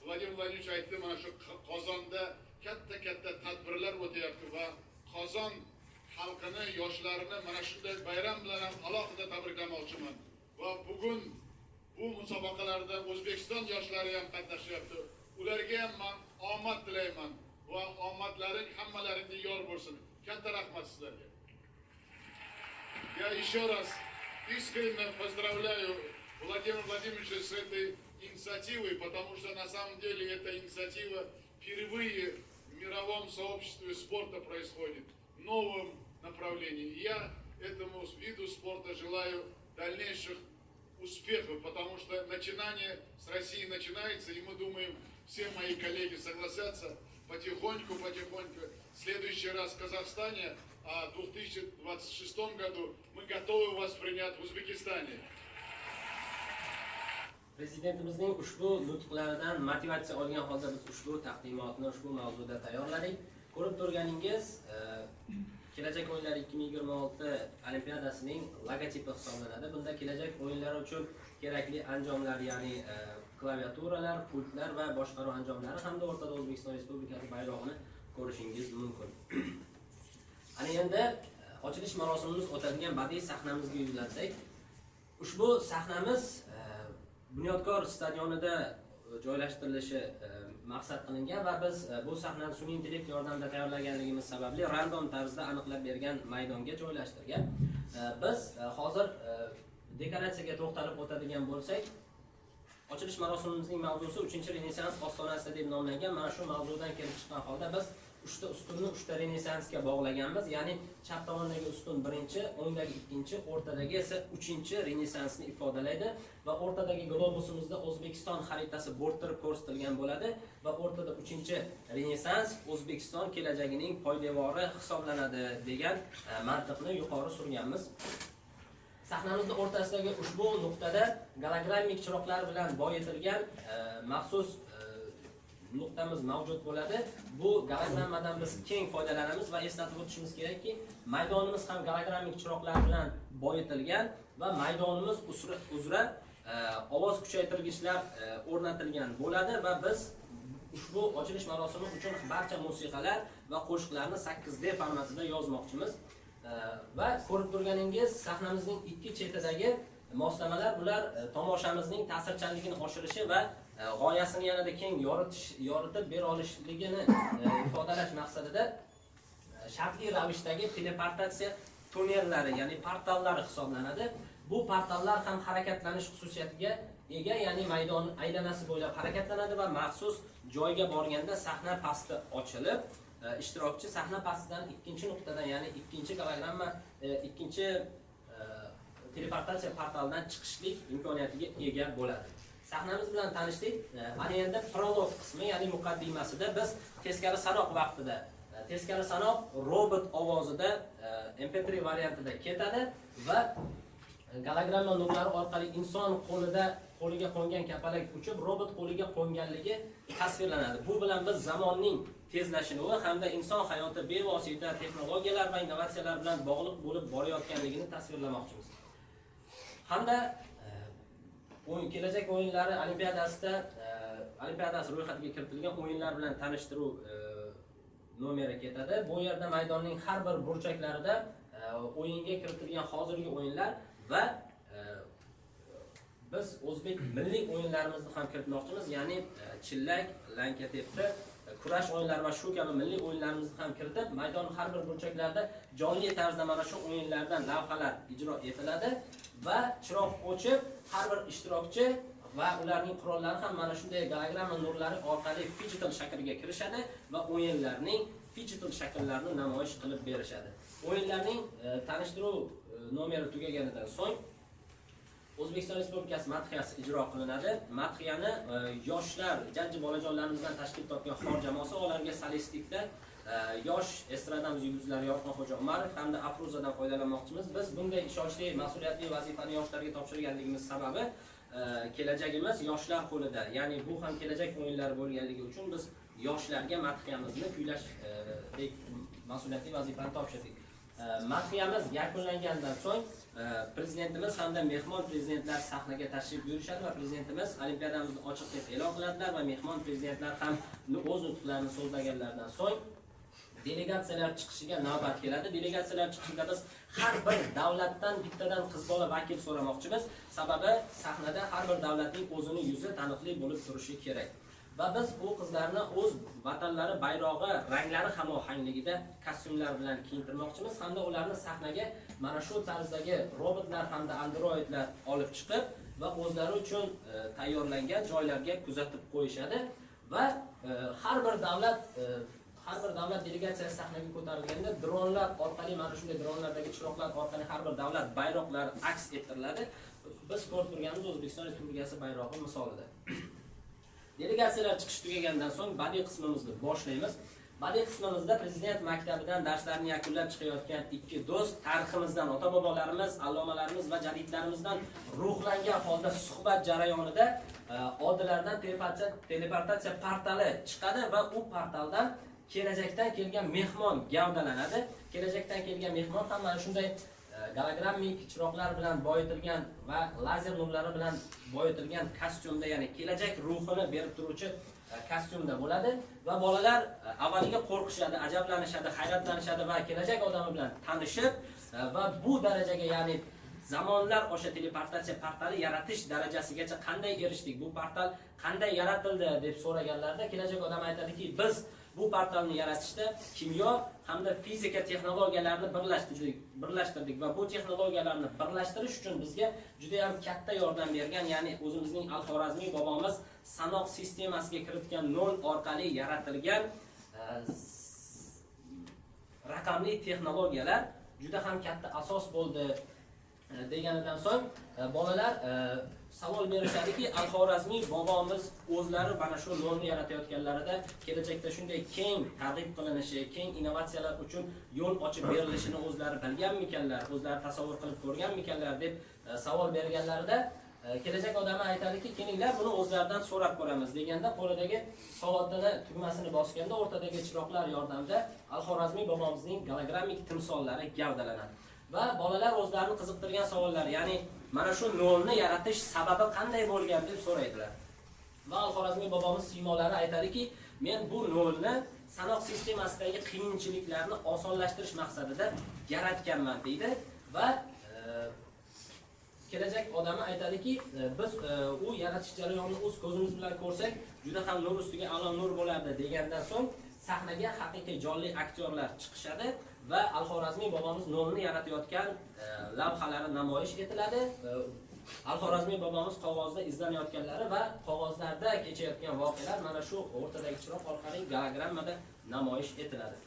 Vladimir Vladimirovich aytdi, mana shu Qozonda katta tadbirlar o'tyapti va Qozon xalqini, yoshlarini mana shunday bayram bilan ham alohida tabriklamoqchiman va bugun bu musobaqalarda O'zbekiston yoshlari ham qatnashyapti. Ularga ham men omad tilayman va omadlaring hammalaringga yor bo'lsin. Katta rahmat sizlarga. Я еще раз искренне поздравляю Владимира Владимировича с этой инициативой, потому что на самом деле эта инициатива впервые в мировом сообществе спорта происходит, в новом направлении. Я этому виду спорта желаю дальнейших успехов, потому что начинание с России начинается, и мы думаем, все мои коллеги согласятся, потихоньку, в следующий раз в Казахстане, а в 2026 году мы готовы вас принять в Узбекистане. Prezidentimizning ushbu nutqlaridan motivatsiya olgan holda biz ushbu taqdimotni ushbu mavzuda tayyorladik. Ko'rib turganingiz, kelajak o'yinlari 2026 olimpiadasining logotipi hisoblanadi. Bunda kelajak o'yinlari uchun kerakli anjomlar, ya'ni klaviaturalar, pultlar va boshqaruv anjomlari hamda o'rtada O'zbekiston Respublikasi bayrog'ini ko'rishingiz mumkin. Ana endi ochilish marosimimiz o'tadigan badiiy sahnamizga yuzlansak, ushbu sahnamiz Bunyodkor stadionida joylashtirilishi maqsad qilingan va biz bu sahnani sun'iy intellekt yordamida tayyorlaganligimiz sababli random tarzda aniqlab bergan maydonga joylashtirgan. Biz hozir dekoratsiyaga to'xtalib o'tadigan bo'lsak, ochilish marosimimizning mavzusi 3-Renessans ostonasida deb nomlangan. Mana shu mavzudan kelib chiqqan holda biz uchta ustunni uchta renesansga bog'laganmiz. Ya'ni chap tomondagi ustun birinchi, o'ngdagi ikkinchi, o'rtadagi esa uchinchi renesansni ifodalaydi va o'rtadagi globusimizda O'zbekiston xaritasi bo'rttirib ko'rsatilgan bo'ladi va o'rtada uchinchi renesans O'zbekiston kelajagining poydevori hisoblanadi degan mantiqni yuqori surganmiz. Sahnamizning o'rtasidagi ushbu nuqtada gologrammik chiroqlar bilan boyitilgan maxsus nuqtamiz mavjud bo'ladi. Bu gologrammadan biz keng foydalanamiz va eslatib o'tishimiz kerakki, maydonimiz ham gologrammik chiroqlar bilan boyitilgan va maydonimiz uzra ovoz kuchaytirgichlar o'rnatilgan bo'ladi va biz ushbu ochilish marosimi uchun barcha musiqalar va qo'shiqlarni 8D formatida yozmoqchimiz. Va ko'rib turganingiz sahnamizning ikki chetidagi moslamalar bular tomoshamizning ta'sirchanligini oshirishi va g'oyasini yanada keng yoritib bera olishligini ifodalash maqsadida shartli ravishdagi teleportatsiya tunnellari, ya'ni portallari hisoblanadi. Bu portallar ham harakatlanish xususiyatiga ega, ya'ni maydon aylanasi bo'ylab harakatlanadi va maxsus joyga borganda sahna pasti ochilib, ishtirokchi sahna pastidan ikkinchi nuqtadan, ya'ni ikkinchi gologramma, ikkinchi teleportatsiya portalidan chiqishlik imkoniyatiga ega bo'ladi. Sahnamiz bilan tanishdik. Ana endi prolog qismi, ya'ni muqaddimasida biz teskari sanoq vaqtida, teskari sanoq robot ovozida MP3 variantida ketadi va gologramma nurlari orqali inson qo'liga qo'ngan kapalak uchib robot qo'liga qo'nganligi tasvirlanadi. Bu bilan biz zamonning tezlashuvi hamda inson hayoti bevosita texnologiyalar va innovatsiyalar bilan bog'liq bo'lib borayotganligini tasvirlamoqchimiz. Hamda kelajak o'yinlari olimpiadasi ro'yxatiga kiritilgan o'yinlar bilan tanishtiruv nomeri ketadi. Bu yerda maydonning har bir burchaklarida o'yinga kiritilgan hozirgi o'yinlar va biz o'zbek milliy o'yinlarimizni ham kiritmoqchimiz, ya'ni chillak, lanka tepti, kurash o'yinlari va shu kabi milliy o'yinlarimizni ham kiritib, maydon har bir burchaklarida jonli tarzda mana shu o'yinlardan lavhalar ijro etiladi va chiroq o'chib, har bir ishtirokchi va ularning qurollari ham mana shunday gologramma nurlari orqali digital shaklga kirishadi va o'yinlarning digital shaklarini namoyish qilib berishadi. O'yinlarning tanishtiruv nomeri tugaganidan so'ng O'zbekiston Respublikasi madhiyasi ijro qilinadi. Madhiyani yoshlar, jajji bolajonlarimizdan tashkil topgan xor jamoasi ularga solistikda yosh estradamiz yulduzlari Yorqinxo'ja Umarov hamda Afruzadan foydalanmoqchimiz. Biz bunday ishonchli, mas'uliyatli vazifani yoshlarga topshirganligimiz sababi kelajagimiz yoshlar qo'lida. Ya'ni bu ham kelajak o'yinlari bo'lganligi uchun biz yoshlarga madhiyamizni kuylash mas'uliyatli vazifani topshirdik. Madhiyamiz yakunlangandan so'ng prezidentimiz hamda mehmon prezidentlar sahnaga tashrif buyurishadi va prezidentimiz olimpiadamizni ochiq deb e'lon qiladilar va mehmon prezidentlar ham o'z nutqlarini so'zlaganlardan so'ng delegatsiyalar chiqishiga navbat keladi. Delegatsiyalar chiqishida biz har bir davlatdan bittadan qiz bola vakil so'ramoqchimiz. Sababi sahnada har bir davlatning o'zini yuzi taniqli bo'lib turishi kerak. Va biz bu qizlarni o'z vatanlari bayrog'i ranglari hamohangligida kostyumlar bilan kiyintirmoqchimiz hamda ularni sahnaga mana shu tarzdagi robotlar hamda androidlar olib chiqib va o'zlari uchun tayyorlangan joylarga kuzatib qo'yishadi va har bir davlat delegatsiyasi sahnaga ko'tarilganda dronlar orqali, mana shunday dronlardagi chiroqlar orqali har bir davlat bayroqlari aks ettiriladi. Biz ko'rib turganimiz O'zbekiston Respublikasi bayrog'i misolida. Delegatsiyalar chiqish tugagandan so'ng badiiy qismimizni boshlaymiz. Badiiy qismimizda prezident maktabidan darslarni yakunlab chiqayotgan ikki do'st tariximizdan, ota-bobolarimiz, allomalarimiz va jadidlarimizdan ruhlangan holda suhbat jarayonida oldilardan teleportatsiya portali chiqadi va u portaldan kelajakdan kelgan mehmon gavdalanadi. Kelajakdan kelgan mehmon ham mana shunday gologrammik chiroqlar bilan boyitilgan va lazer nurlari bilan boyitilgan kostyumda, ya'ni kelajak ruhini berib turuvchi kostyumda bo'ladi va bolalar avvaliga qo'rqishadi, ajablanishadi, hayratlanishadi va kelajak odami bilan tanishib va bu darajaga, ya'ni zamonlar o'sha teleportatsiya portali yaratish darajasigacha qanday erishdik, bu portal qanday yaratildi deb so'raganlarda kelajak odam aytadiki, biz bu portalni yaratishda kimyo hamda fizika texnologiyalarini birlashtirdik va bu texnologiyalarni birlashtirish uchun bizga juda ham katta yordam bergan, ya'ni o'zimizning Al-Xorazmiy bobomiz sanoq sistemasiga kiritgan nol orqali yaratilgan raqamli texnologiyalar juda ham katta asos bo'ldi deganidan so'ng bolalar savol berishadiki, Al-Xorazmiy bobomiz o'zlari mana shu nolni yaratayotganlarida kelajakda shunday keng targ'ib qilinishi, keng innovatsiyalar uchun yo'l ochib berilishini o'zlari bilganmikanlar, o'zlari tasavvur qilib ko'rganmikanlar deb savol berganlarida kelajak odami aytadiki, kelinglar buni o'zlaridan so'rab ko'ramiz deganda qo'lidagi soatini tugmasini bosganda o'rtadagi chiroqlar yordamida Al-Xorazmiy bobomizning gologrammik timsollari gavdalanadi. Va bolalar o'zlarini qiziqtirgan savollar, ya'ni mana shu nolni yaratish sababi qanday bo'lgan deb so'raydilar. Va Al-Xorazmiy bobomiz siymolari aytadiki, men bu nolni sanoq sistemasidagi qiyinchiliklarni osonlashtirish maqsadida yaratganman deydi va kelajak odami aytadiki, biz u yaratish jarayonini o'z ko'zimiz bilan ko'rsak, juda ham nur ustiga a'lo nur bo'lardi degandan so'ng sahnaga haqiqiy jonli aktyorlar chiqishadi va Al-Xorazmiy bobomiz nolni yaratayotgan lavhalari namoyish etiladi. Al-Xorazmiy bobomiz qog'ozda izlanayotganlari va qog'ozlarda kechayotgan voqealar mana shu o'rtadagi chiroq orqali gologrammada namoyish etiladi.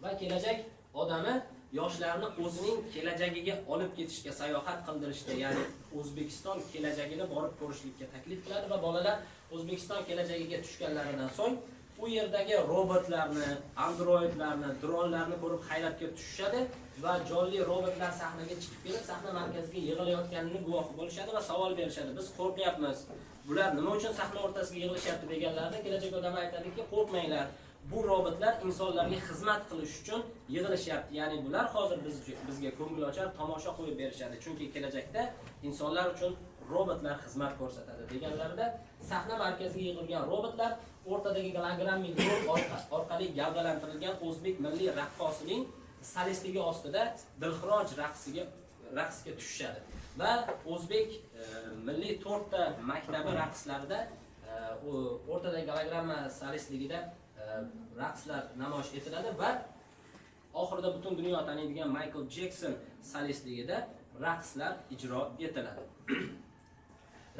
Va kelajak odami yoshlarni o'zining kelajagiga olib ketishga, sayohat qildirishga, ya'ni O'zbekiston kelajagini borib ko'rishlikka taklif qiladi va bolalar O'zbekiston kelajagiga tushganlaridan so'ng u yerdagi robotlarni, androidlarni, dronlarni ko'rib hayratga tushishadi va jonli robotlar sahnaga chiqib kelib, sahna markaziga yig'ilayotganini guvohi bo'lishadi va savol berishadi. Biz qo'rqyapmiz. Bular nima uchun sahna o'rtasiga yig'ilishyapti deganlarida kelajak odam aytadiki, qo'rqmanglar. Bu robotlar insonlarga xizmat qilish uchun yig'ilishyapti. Ya'ni bular hozir bizga ko'ngilochar tomosha qo'yib berishadi. Chunki kelajakda insonlar uchun robotlar xizmat ko'rsatadi deganlarida sahna markaziga yig'ilgan robotlar o'rtadagi gologrammik orqali gavdalantirilgan o'zbek milliy raqqosining solistligi ostida dilxiroj raqsga tushishadi. Va o'zbek milliy 4 ta maktabi raqslarida o'rtadagi gologramma solistligida raqslar namoyish etiladi va oxirida butun dunyo taniydigan Michael Jackson solistligida raqslar ijro etiladi.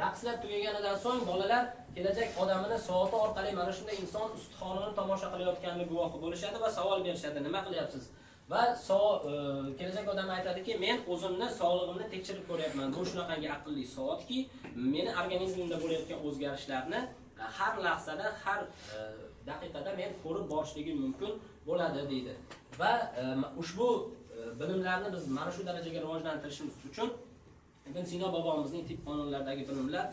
Raqslar tugaganidan so'ng bolalar kelajak odamini soati orqali mana shunday inson ustixonini tomosha qilayotganini guvohi bo'lishadi va savol berishadi, nima qilyapsiz? Va kelajak odam aytadiki, men o'zimni sog'lig'imni tekshirib ko'ryapman. Bu shunaqangi aqlli soatki, meni organizmimda bo'layotgan o'zgarishlarni har lahzada, har daqiqada men ko'rib borishligim mumkin bo'ladi deydi. Va ushbu bilimlarni biz mana shu darajaga rivojlantirishimiz uchun Ibn Sino bobomizning tib qonunlaridagi bilimlar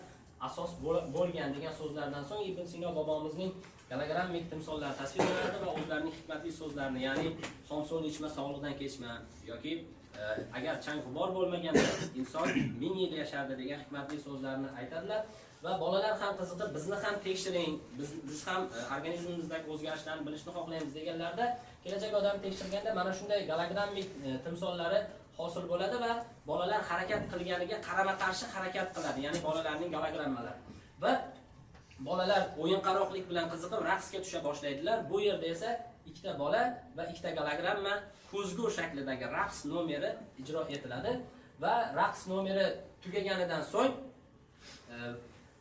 asos bo'lgan degan so'zlardan so'ng Ibn Sino bobomizning gologrammik timsollar tasvirlanadi va o'zlarining hikmatli so'zlarini, ya'ni xomso'l ichma sog'liqdan kechma yoki agar chang g'ubor bo'lmaganda inson 1000 yil yashardi degan hikmatli so'zlarni aytadilar. Va bolalar ham qiziqib, bizni ham tekshiring, biz ham organizmimizdagi o'zgarishlarni bilishni xohlaymiz deganlarda kelajak odam tekshirganda mana shunday gologrammik timsollari hosil bo'ladi va bolalar harakat qilganiga qarama-qarshi harakat qiladi, ya'ni bolalarning gologrammalari. Va bolalar o'yin qaroqlik bilan qiziqib raqsga tusha boshlaydilar. Bu yerda esa ikkita bola va ikkita gologramma ko'zgu shaklidagi raqs nomeri ijro etiladi va raqs nomeri tugaganidan so'ng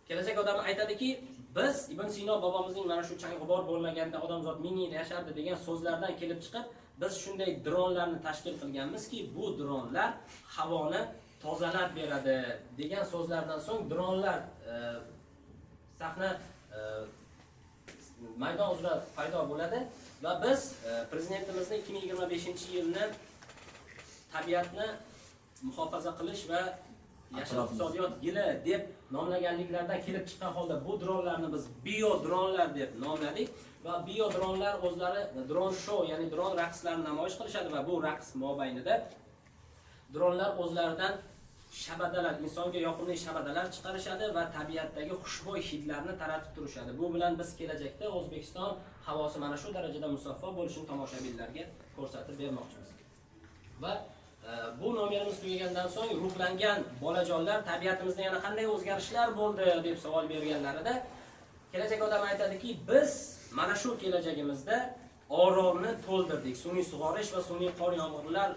kelajak odam aytadiki, biz Ibn Sino bobomizning mana shu chang-g'ubor bo'lmaganda odamzod 1000 yil yashardi degan so'zlardan kelib chiqib, biz shunday dronlarni tashkil qilganmizki, bu dronlar havoni tozalab beradi degan so'zlardan so'ng dronlar sahna maydon uzra paydo bo'ladi va biz prezidentimizning 2025-yilni tabiatni muhofaza qilish va yashil iqtisodiyot yili deb nomlaganliklaridan kelib chiqqan holda bu dronlarni biz bio dronlar deb nomladik va bio dronlar o'zlari dron show, ya'ni dron raqslarini namoyish qilishadi va bu raqs mobaynida dronlar o'zlaridan shabadalar, insonga yoqimli shabadalar chiqarishadi va tabiatdagi xushbo'y hidlarni taratib turishadi. Bu bilan biz kelajakda O'zbekiston havosi mana shu darajada musaffo bo'lishini tomoshabinlarga ko'rsatib bermoqchimiz. Va bu nomerimiz tugagandan so'ng ruhlangan bolajonlar tabiatimizda yana qanday o'zgarishlar bo'ldi deb savol berganlarida kelajak odam aytadiki, biz mana shu kelajagimizda orolni to'ldirdik. Sun'iy sug'orish va sun'iy qor yomg'irlar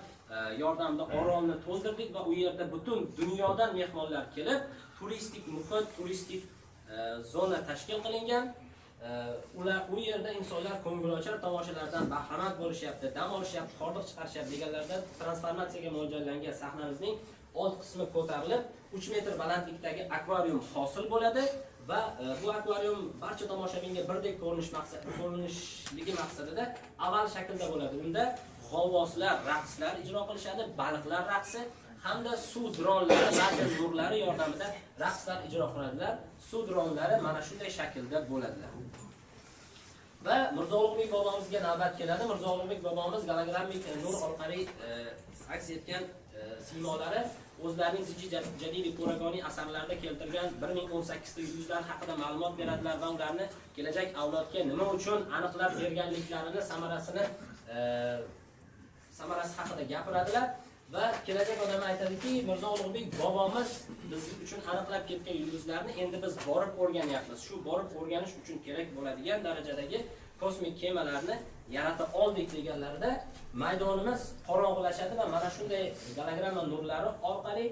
yordamida orolni to'ldirdik va u yerda butun dunyodan mehmonlar kelib, turistik muhit, turistik zona tashkil qilingan ular u yerda insonlar ko'ngilochar tomoshalardan bahramand bo'lishyapti, dam olishyapti, hordiq chiqarishyapti deganlarda transformatsiyaga mo'ljallangan sahnamizning old qismi ko'tarilib 3 metr balandlikdagi akvarium hosil bo'ladi va bu akvarium barcha tomoshabinga birdek ko'rinishligi maqsadida avval shaklda bo'ladi. Unda g'avvoslar raqslar ijro qilishadi, baliqlar raqsi hamda suv dronlari, lazer nurlari yordamida raqslar ijro qiladilar. Suv dronlari mana shunday shaklda bo'ladilar. Va Mirzo Ulug'bek bobomizga navbat keladi. Mirzo Ulug'bek bobomiz gologrammik nur orqali aks etgan siymolari o'zlarining Ziji Jadidi Quragoniy asarlarida keltirgan 1018 ta yulduzlar haqida ma'lumot beradilar va ularni kelajak avlodga nima uchun aniqlab berganliklarini samarasi haqida gapiradilar. Va kelajak odam aytadiki, Mirzo Ulug'bek bobomiz biz uchun aniqlab ketgan yulduzlarni endi biz borib o'rganyapmiz. Shu borib o'rganish uchun kerak bo'ladigan darajadagi kosmik kemalarni yarata oldik deganlarida maydonimiz qorong'ilashadi va mana shunday gologramma nurlari orqali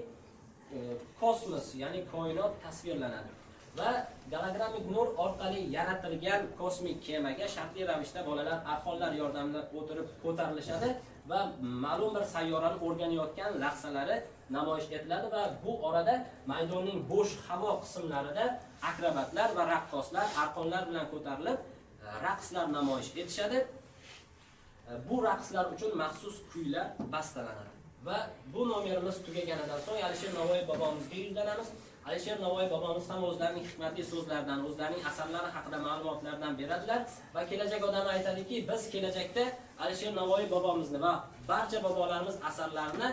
kosmos, ya'ni koinot tasvirlanadi. Va gologrammik nur orqali yaratilgan kosmik kemaga shartli ravishda bolalar arxonlar yordamida o'tirib ko'tarilishadi va ma'lum bir sayyorani o'rganayotgan lahzalari namoyish etiladi va bu orada maydonning bo'sh havo qismlarida akrobatlar va raqqoslar arxonlar bilan ko'tarilib raqslar namoyish etishadi. Bu raqslar uchun maxsus kuylar bastalanadi. Va bu nomerimiz tugaganidan so'ng Alisher Navoiy bobomizga yuzlanamiz. Alisher Navoiy bobomiz ham o'zlarining hikmatli so'zlaridan, o'zlarining asarlari haqida ma'lumotlardan beradilar va kelajak odam aytadiki, biz kelajakda Alisher Navoiy bobomizni va barcha bobolarimiz asarlarini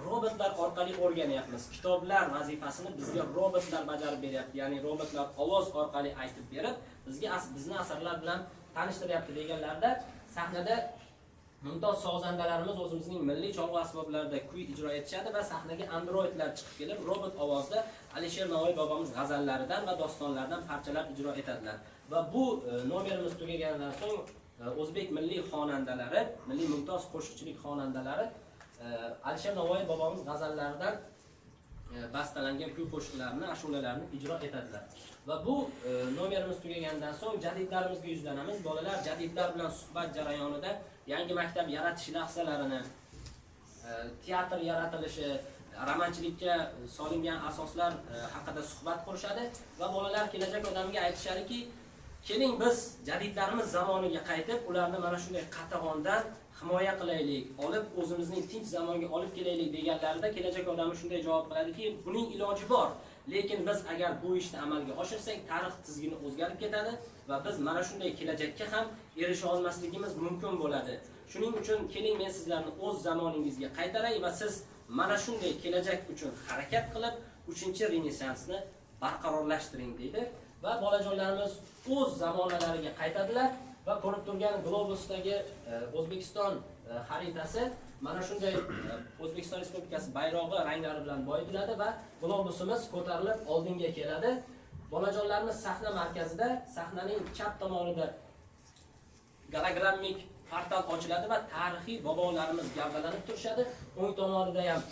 robotlar orqali o'rganyapmiz. Kitoblar vazifasini bizga robotlar bajarib beryapti, ya'ni robotlar ovoz orqali aytib berib, bizni asarlar bilan tanishtiryapti deganlarda sahnada mumtoz sozandalarimiz o'zimizning milliy cholg'u asboblarida kuy ijro etishadi va sahnaga androidlar chiqib kelib, robot ovozda Alisher Navoiy bobomiz g'azallaridan va dostonlaridan parchalar ijro etadilar. Va bu nomerimiz tugaganidan so'ng o'zbek milliy xonandalari, milliy mumtoz qo'shiqchilik xonandalari Alisher Navoiy bobomiz g'azallaridan bastalangan kuy qo'shiqlarini, ashulalarni ijro etadilar. Va bu nomerimiz tugaganidan so'ng jadidlarimizga yuzlanamiz. Bolalar jadidlar bilan suhbat jarayonida yangi maktab yaratish lahzalarini, teatr yaratilishi, romanchilikka solingan asoslar haqida suhbat qurishadi va bolalar kelajak odamga aytishadiki, keling biz jadidlarimiz zamoniga qaytib, ularni mana shunday qatag'ondan himoya qilaylik, olib o'zimizning tinch zamonga olib kelaylik deganlarida kelajak odami shunday javob qiladiki, buning iloji bor. Lekin biz agar bu ishni amalga oshirsak, tarix tizgini o'zgarib ketadi va biz mana shunday kelajakka ham erisha olmasligimiz mumkin bo'ladi. Shuning uchun keling men sizlarni o'z zamoningizga qaytaray va siz mana shunday kelajak uchun harakat qilib, 3-renessansni barqarorlashtiring deydi va bolajonlarimiz o'z zamonalariga qaytadilar va ko'rib turgan globusdagi O'zbekiston xaritasi mana shunday O'zbekiston Respublikasi bayrog'i ranglari bilan boyitiladi va globusimiz ko'tarilib oldinga keladi. Bolajonlarimiz sahna markazida, sahnaning chap tomonida gologrammik portal ochiladi va tarixiy bobolarimiz gavdalanib turishadi. O'ng tomonida ham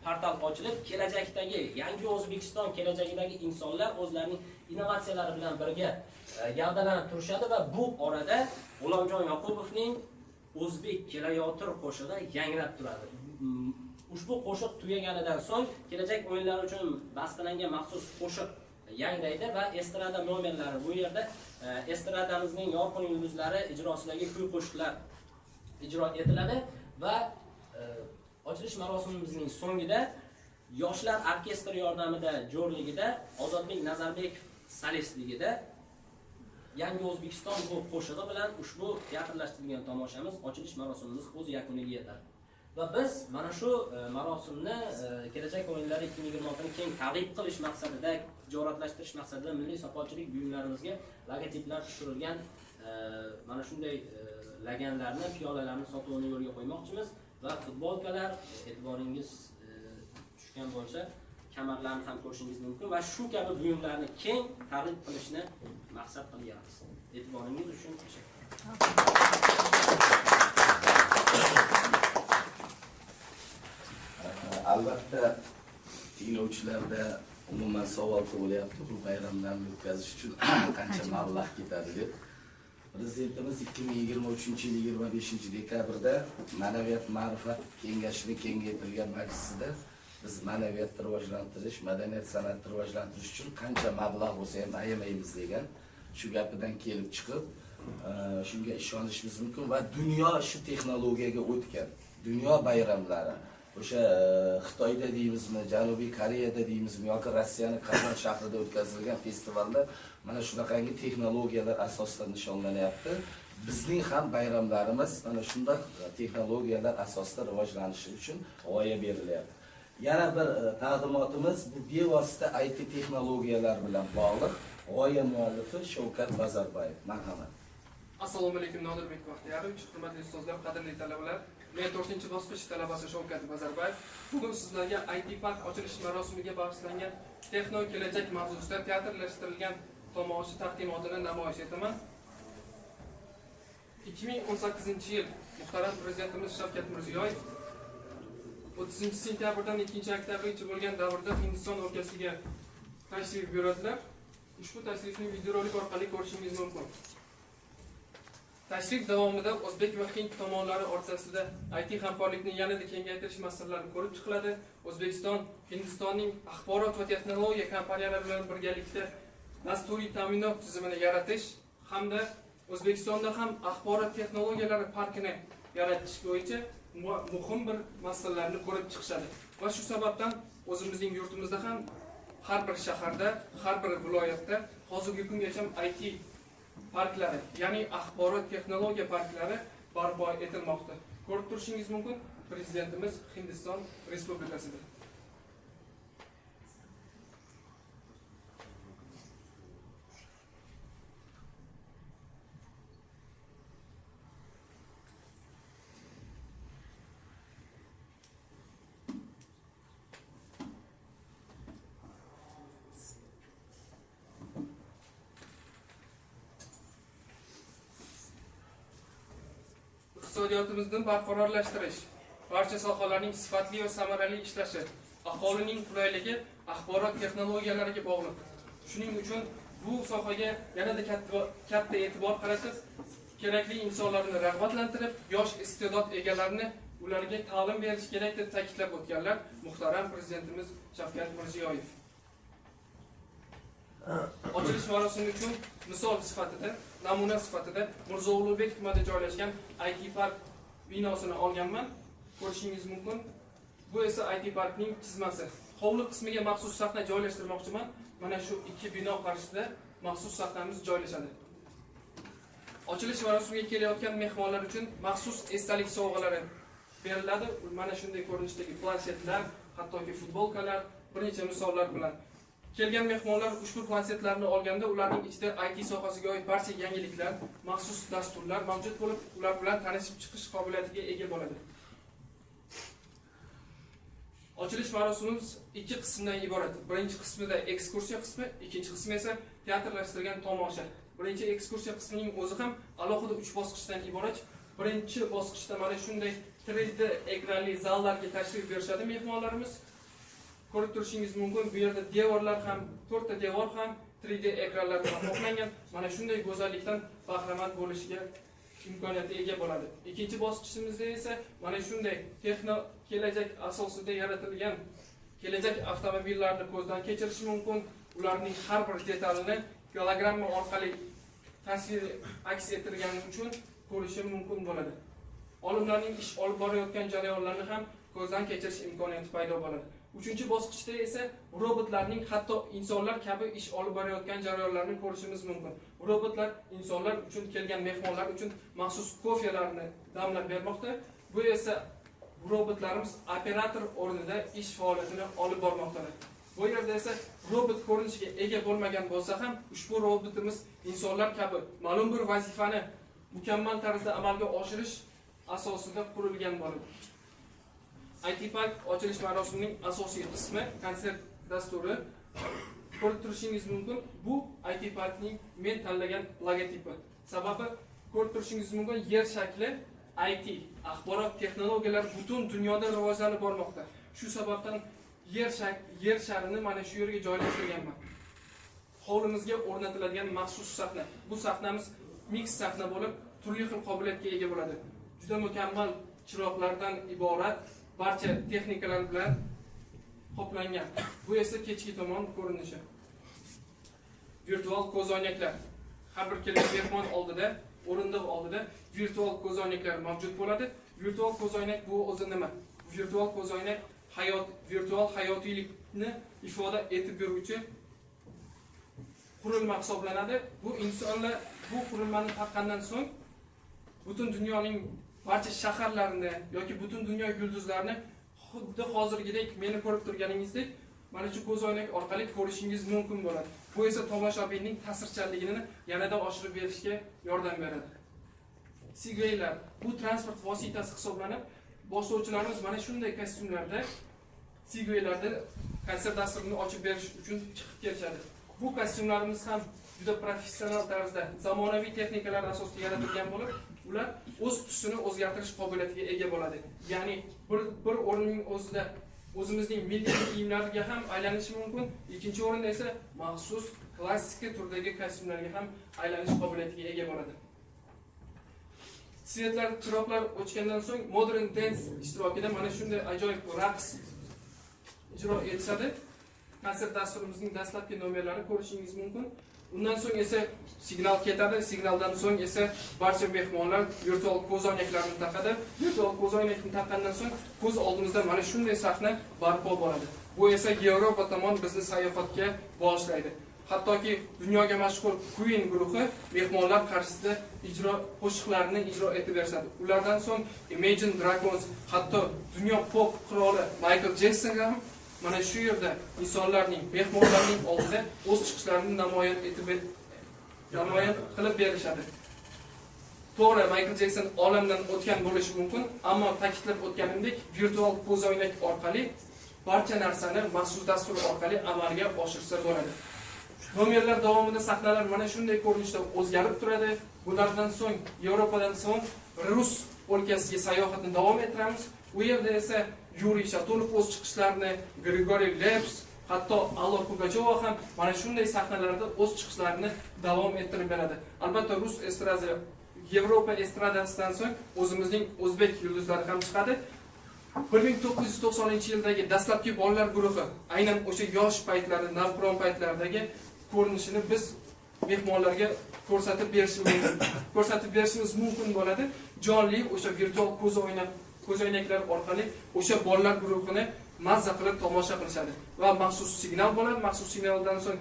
portal ochilib, kelajakdagi yangi O'zbekiston kelajagidagi insonlar o'zlarining innovatsiyalari bilan birga gavdalanib turishadi va bu orada G'ulomjon Yoqubovning O'zbek kelayotir qo'shig'i yangrab turadi. Ushbu qo'shiq tugaganidan so'ng kelajak o'yinlari uchun bastalangan maxsus qo'shiq yangraydi va estrada nomerlari, bu yerda estradamizning yorqin yulduzlari ijrosidagi kuy qo'shiqlar ijro etiladi va ochilish marosimimizning so'ngida yoshlar orkestri yordamida jo'rligida Ozodbek Nazarbekov solistligida Yangi O'zbekiston bu qo'shig'i bilan ushbu teatrlashtirilgan tomoshamiz, ochilish marosimimiz o'z yakuniga yetadi. Va biz mana shu marosimni kelajak o'yinlari 2026 ni keng targ'ib qilish maqsadida, tijoratlashtirish maqsadida milliy soqolchilik buyumlarimizga logotiplar tushirilgan mana shunday laganlarni, piyolalarni sotuvini yo'lga qo'ymoqchimiz va futbolkalar, e'tiboringiz tushgan bo'lsa, kamarlarni ham ko'rishingiz mumkin va shu kabi buyumlarni keng targ'ib qilishni maqsad qilyapmiz. E'tiboringiz uchun tashakkur. Albatta tinglovchilarda umuman savol tug'ilyapti, bu bayramlarni o'tkazish uchun qancha mablag' ketadi deb. Prezidentimiz 2023-yil 25-dekabrda Ma'naviyat ma'rifat kengashining kengaytirilgan majlisida biz ma'naviyatni rivojlantirish, madaniyat san'atni rivojlantirish uchun qancha mablag' bo'lsa ham ayamaymiz degan shu gapidan kelib chiqib, shunga ishonishimiz mumkin va dunyo shu texnologiyaga o'tgan. Dunyo bayramlari o'sha Xitoyda deymizmi, Janubiy Koreyada deymizmi yoki Rossiyaning Qazon shahrida o'tkazilgan festivalda mana shunaqangi texnologiyalar asosida nishonlanyapti. Bizning ham bayramlarimiz mana shunday texnologiyalar asosida rivojlanishi uchun g'oya berilyapti. Yana bir taqdimotimiz bu bevosita IT texnologiyalar bilan bog'liq. G'oya muallifi Shavkat Bazarbayev. Marhamat. Assalomu alaykum, Nodirbek Baxtiyorovich, hurmatli ustozlar, qadrli talabalar. Men 4-bosqich talabasi Shavkat Bazarbayev. Bugun sizlarga IT Park ochilish marosimiga bag'ishlangan Texno kelajak mavzusida teatrlashtirilgan tomosha taqdimotini namoyish etaman. 2018-yil muhtaram prezidentimiz Shavkat Mirziyoyev 30-sentyabrdan 2-oktyabrgacha bo'lgan davrda Hindiston o'lkasiga tashrif buyurdilar. Ushbu tashrifni videorolik orqali ko'rishingiz mumkin. Tashrif davomida O'zbek va Hind tomonlari o'rtasida IT hamkorlikni yanada kengaytirish masalalari ko'rib chiqiladi. O'zbekiston Hindistonning axborot va texnologiya kompaniyalari bilan birgalikda dasturiy ta'minot tizimini yaratish hamda O'zbekistonda ham axborot texnologiyalari parkini yaratish bo'yicha muhim bir masalalarni ko'rib chiqishadi. Va shu sababdan o'zimizning yurtimizda ham har bir shaharda, har bir viloyatda hozirgi kungacha IT parklari, ya'ni axborot texnologiya parklari barpo etilmoqda. Ko'rib turishingiz mumkin, prezidentimiz Hindiston Respublikasida. Iqtisodiyotimizni barqarorlashtirish, barcha sohalarning sifatli va samarali ishlashi, aholining qulayligi axborot texnologiyalariga bog'liq. Shuning uchun bu sohaga yanada katta e'tibor qaratib, kerakli insonlarni rag'batlantirib, yosh iste'dod egalarini ularga ta'lim berish kerak deb ta'kidlab o'tganlar muhtaram prezidentimiz Shavkat Mirziyoyev. Ochilish marosimi uchun misol sifatida, namuna sifatida Mirzo Ulug'bek tumanida joylashgan IT Park binosini olganman. Ko'rishingiz mumkin. Bu esa IT Parkning chizmasi. Hovli qismiga maxsus sahna joylashtirmoqchiman. Mana shu ikki bino qarshisida maxsus sahnamiz joylashadi. Ochilish marosimiga kelayotgan mehmonlar uchun maxsus esdalik sovg'alari beriladi. Mana shunday ko'rinishdagi planshetlar, hattoki futbolkalar, bir necha misollar bilan kelgan mehmonlar ushbu planshetlarni olganda ularning ichida IT sohasiga oid barcha yangiliklar, maxsus dasturlar mavjud bo'lib, ular bilan tanishib chiqish qobiliyatiga ega bo'ladi. Ochilish marosimimiz ikki qismdan iborat. Birinchi qismida ekskursiya qismi, ikkinchi qismi esa teatrlashtirilgan tomosha. Birinchi ekskursiya qismining o'zi ham alohida 3 bosqichdan iborat. Birinchi bosqichda mana shunday 3D ekranli zallarga tashrif berishadi mehmonlarimiz. Ko'rib turishingiz mumkin, bu yerda devorlar ham, 4 ta devor ham 3D ekranlar bilan qoplangan. Mana shunday go'zallikdan bahramand bo'lishiga imkoniyati ega bo'ladi. Ikkinchi bosqichimizda esa mana shunday kelajak asosida yaratilgan kelajak avtomobillarni ko'zdan kechirish mumkin. Ularning har bir detalini gologramma orqali tasvir aks ettirgani uchun ko'rish mumkin bo'ladi. Olimlarning ish olib borayotgan jarayonlarni ham ko'zdan kechirish imkoniyati paydo bo'ladi. Uchinchi bosqichda esa robotlarning hatto insonlar kabi ish olib borayotgan jarayonlarni ko'rishimiz mumkin. Robotlar insonlar uchun kelgan mehmonlar uchun maxsus kofelarni damlab bermoqda. Bu esa robotlarimiz operator o'rnida ish faoliyatini olib bormoqdalar. Bu yerda esa robot ko'rinishiga ega bo'lmagan bo'lsa ham ushbu robotimiz insonlar kabi ma'lum bir vazifani mukammal tarzda amalga oshirish asosida qurilgan bo'ladi. IT Park ochilish marosimining asosiy qismi konsert dasturi. Ko'rib turishingiz mumkin, bu IT Parkning men tanlagan logotipi. Sababi ko'rib turishingiz mumkin, yer shakli IT, axborot texnologiyalari butun dunyoda rivojlanib bormoqda. Shu sababdan yer sharini mana shu yerga joylashtirganman. Hovlimizga o'rnatiladigan maxsus sahna. Bu sahnamiz mix sahna bo'lib, turli xil qobiliyatga ega bo'ladi. Juda mukammal chiroqlardan iborat barcha texnikalar bilan qoplangan. Bu esa kechki tomon ko'rinishi. Virtual ko'zoynaklar. Har bir kelgan mehmon oldida, o'rindiq oldida virtual ko'zoynaklar mavjud bo'ladi. Virtual ko'zoynak bu o'zi nima? Virtual ko'zoynak virtual hayotiylikni ifoda etib beruvchi qurilma hisoblanadi. Bu insonlar bu qurilmani taqqandan so'ng butun dunyoning barcha shaharlarini yoki butun dunyo yulduzlarini xuddi hozirgidek meni ko'rib turganingizdek mana shu ko'zoynak orqali ko'rishingiz mumkin bo'ladi. Bu esa tomoshabinning ta'sirchanligini yanada oshirib berishga yordam beradi. Segwaylar bu transport vositasi hisoblanib, boshlovchilarimiz mana shunday kostyumlarda segwaylarda konsert dasturini ochib berish uchun chiqib kelishadi. Bu kostyumlarimiz ham juda professional tarzda zamonaviy texnikalar asosida yaratilgan bo'lib, ular o'z tusini o'zgartirish qobiliyatiga ega bo'ladi. Ya'ni bir o'rinning o'zida o'zimizning milliy kiyimlarga ham aylanishi mumkin, ikkinchi o'rinda esa maxsus klassik turdagi kostyumlarga ham aylanish qobiliyatiga ega bo'ladi. Svetlar, chiroqlar o'chgandan so'ng Modern Dance ishtirokida mana shunday ajoyib raqs ijro etiladi. Konsert dasturimizning dastlabki nomerlarini ko'rishingiz mumkin. Undan so'ng esa signal ketadi. Signaldan so'ng esa barcha mehmonlar virtual ko'zoynaklarni taqadi. Virtual ko'zoynakni taqqandan so'ng ko'z oldimizda mana shunday sahna barpo bo'ladi. Bu esa Yevropa tomon bizni sayohatga boshlaydi. Hattoki dunyoga mashhur Queen guruhi mehmonlar qarshisida qo'shiqlarini ijro etib beradi. Ulardan so'ng Imagine Dragons, hatto dunyo pop qiroli Michael Jackson ham mana shu yerda insonlarning, mehmonlarning oldida o'z chiqishlarini namoyon qilib berishadi. To'g'ri, Michael Jackson olamdan o'tgan bo'lishi mumkin, ammo ta'kidlab o'tganimdek, virtual ko'zoynak orqali barcha narsani maxsus dastur orqali amalga oshirsa bo'ladi. Nomerlar davomida sahnalar mana shunday ko'rinishda o'zgarib turadi. Bulardan so'ng Yevropadan so'ng Rus o'lkasiga sayohatni davom ettiramiz. U yerda esa Yuriy Shatunov o'z chiqishlarini, Grigoriy Leps, hatto Allor Pugacheva ham mana shunday sahnalarda o'z chiqishlarini davom ettirib beradi. Albatta Rus estradi, Yevropa estradasidan so'ng o'zimizning o'zbek yulduzlari ham chiqadi. 1990-yildagi dastlabki bolalar guruhi aynan o'sha yosh paytlari, navqiron paytlaridagi ko'rinishini biz mehmonlarga ko'rsatib berishimiz mumkin bo'ladi. Jonli o'sha virtual ko'zoynaklar orqali o'sha bolalar guruhini mazza qilib tomosha qilishadi va maxsus signal bo'ladi. Maxsus signaldan so'ng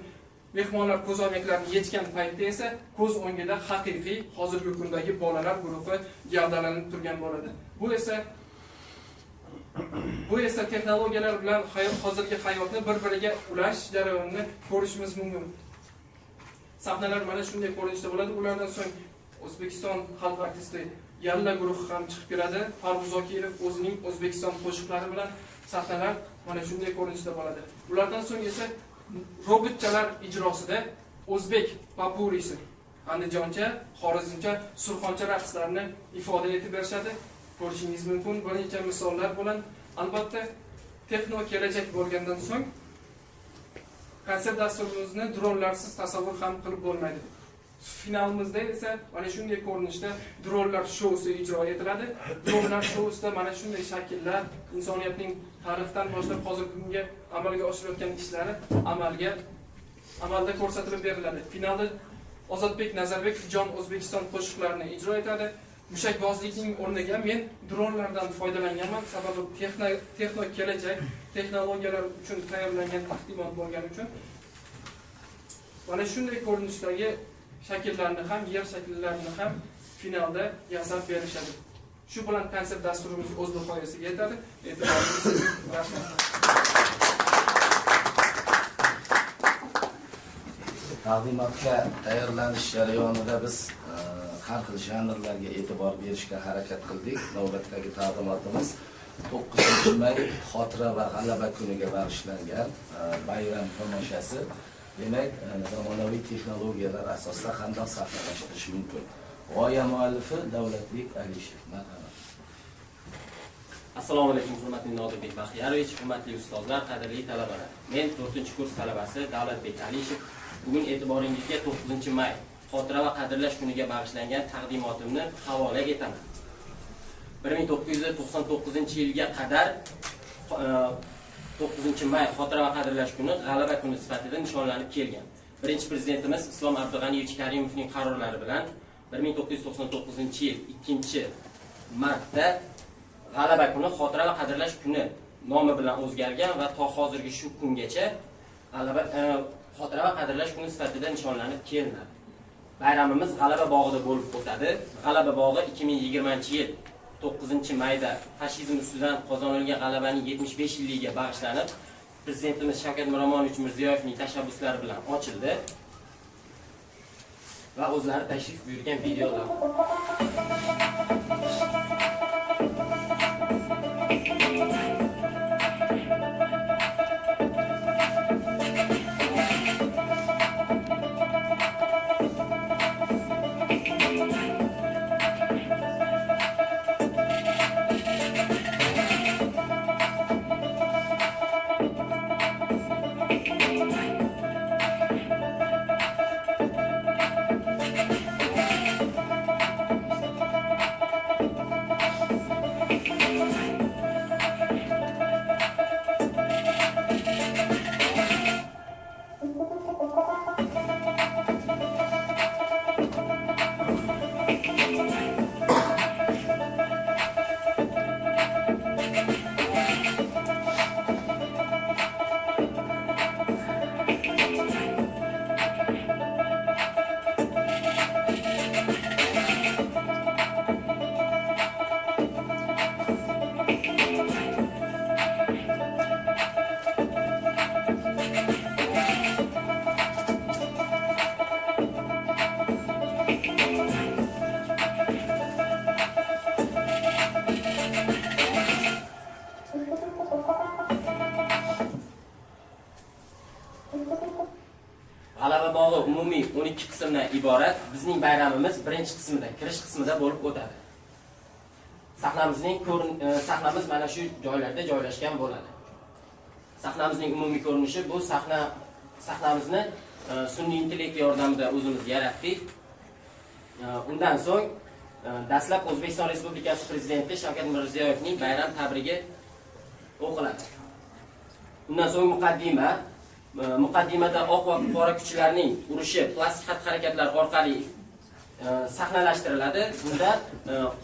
mehmonlar ko'zoynaklarni yechgan paytda esa ko'z o'ngida haqiqiy hozirgi kundagi bolalar guruhi gavdalanib turgan bo'ladi. Bu esa texnologiyalar bilan hozirgi hayotni bir-biriga ulash jarayonini ko'rishimiz mumkin. Sahnalar mana shunday ko'rinishda bo'ladi. Ulardan so'ng O'zbekiston xalq artisti Yalla guruhi ham chiqib keladi. Farruh Zokirov o'zining O'zbekiston qo'shiqlari bilan sahnalar mana shunday ko'rinishda bo'ladi. Ulardan so'ng esa robotchalar ijrosida o'zbek popurisi, andijoncha, xorazmcha, surxoncha raqslarini ifoda etib berishadi. Ko'rishingiz mumkin bir necha misollar bilan. Albatta texno kelajak bo'lgandan so'ng konsert dasturimizni dronlarsiz tasavvur ham qilib bo'lmaydi. Finalimizda esa mana shunday ko'rinishda dronlar shousi ijro etiladi. Dronlar shousida mana shunday shakllar insoniyatning tarixdan boshlab hozirgi kunga amalga oshirayotgan ishlari amalda ko'rsatilib beriladi. Finalda Ozodbek Nazarbek Jon O'zbekiston qo'shiqlarini ijro etadi. Mushakbozlikning o'rniga men dronlardan foydalanganman, sababi texno kelajak texnologiyalar uchun tayyorlangan taqdimot bo'lgani uchun mana shunday ko'rinishdagi shakllarni ham, yer shakllarini ham finalda yasab berishadi. Shu bilan konsert dasturimiz o'z nihoyasiga yetadi. E'tiboringiz uchun rahmat. Taqdimotga tayyorlanish jarayonida biz har xil janrlarga e'tibor berishga harakat qildik. Navbatdagi taqdimotimiz 9-may xotira va g'alaba kuniga bag'ishlangan bayram tomoshasi. Demak, zamonaviy texnologiyalar asosida qanday sahnalashtirish mumkin? G'oya muallifi Davlatbek Alisher. Marhamat. Assalomu alaykum, hurmatli Nodirbek Baxtiyorovich, hurmatli ustozlar, qadrli talabalar. Men 4-kurs talabasi Davlatbek Alishev. Bugun e'tiboringizga 9-may xotira va qadrlash kuniga bag'ishlangan taqdimotimni havola etaman. 1999-yilga qadar 9-may xotira va qadrlash kuni g'alaba kuni sifatida nishonlanib kelgan. Birinchi prezidentimiz Islom Abdug'aniyevich Karimovning qarorlari bilan 1999-yil 2-martda g'alaba kuni xotira va qadrlash kuni nomi bilan o'zgargan va to hozirgi shu kungacha xotira va qadrlash kuni sifatida nishonlanib kelinadi. Bayramimiz G'alaba bog'ida bo'lib o'tadi. G'alaba bog'i 2020-yil 9-mayda fashizm ustidan qozonilgan g'alabaning 75-yilligiga bag'ishlanib, prezidentimiz Shavkat Miromonovich Mirziyoyevning tashabbuslari bilan ochildi va o'zlari tashrif buyurgan videolar. G'alaba bog'i umumiy 12 qismdan iborat. Bizning bayramimiz birinchi qismida, kirish qismida bo'lib o'tadi. Sahnamiz mana shu joylarda joylashgan bo'ladi. Sahnamizning umumiy ko'rinishi bu sahnamizni sun'iy intellekt yordamida o'zimiz yaratdik. Undan so'ng dastlab O'zbekiston Respublikasi Prezidenti Shavkat Mirziyoyevning bayram tabrigi o'qiladi. Undan so'ng muqaddimada oq va qora kuchlarning urushi plastik xatti-harakatlar orqali sahnalashtiriladi. Bunda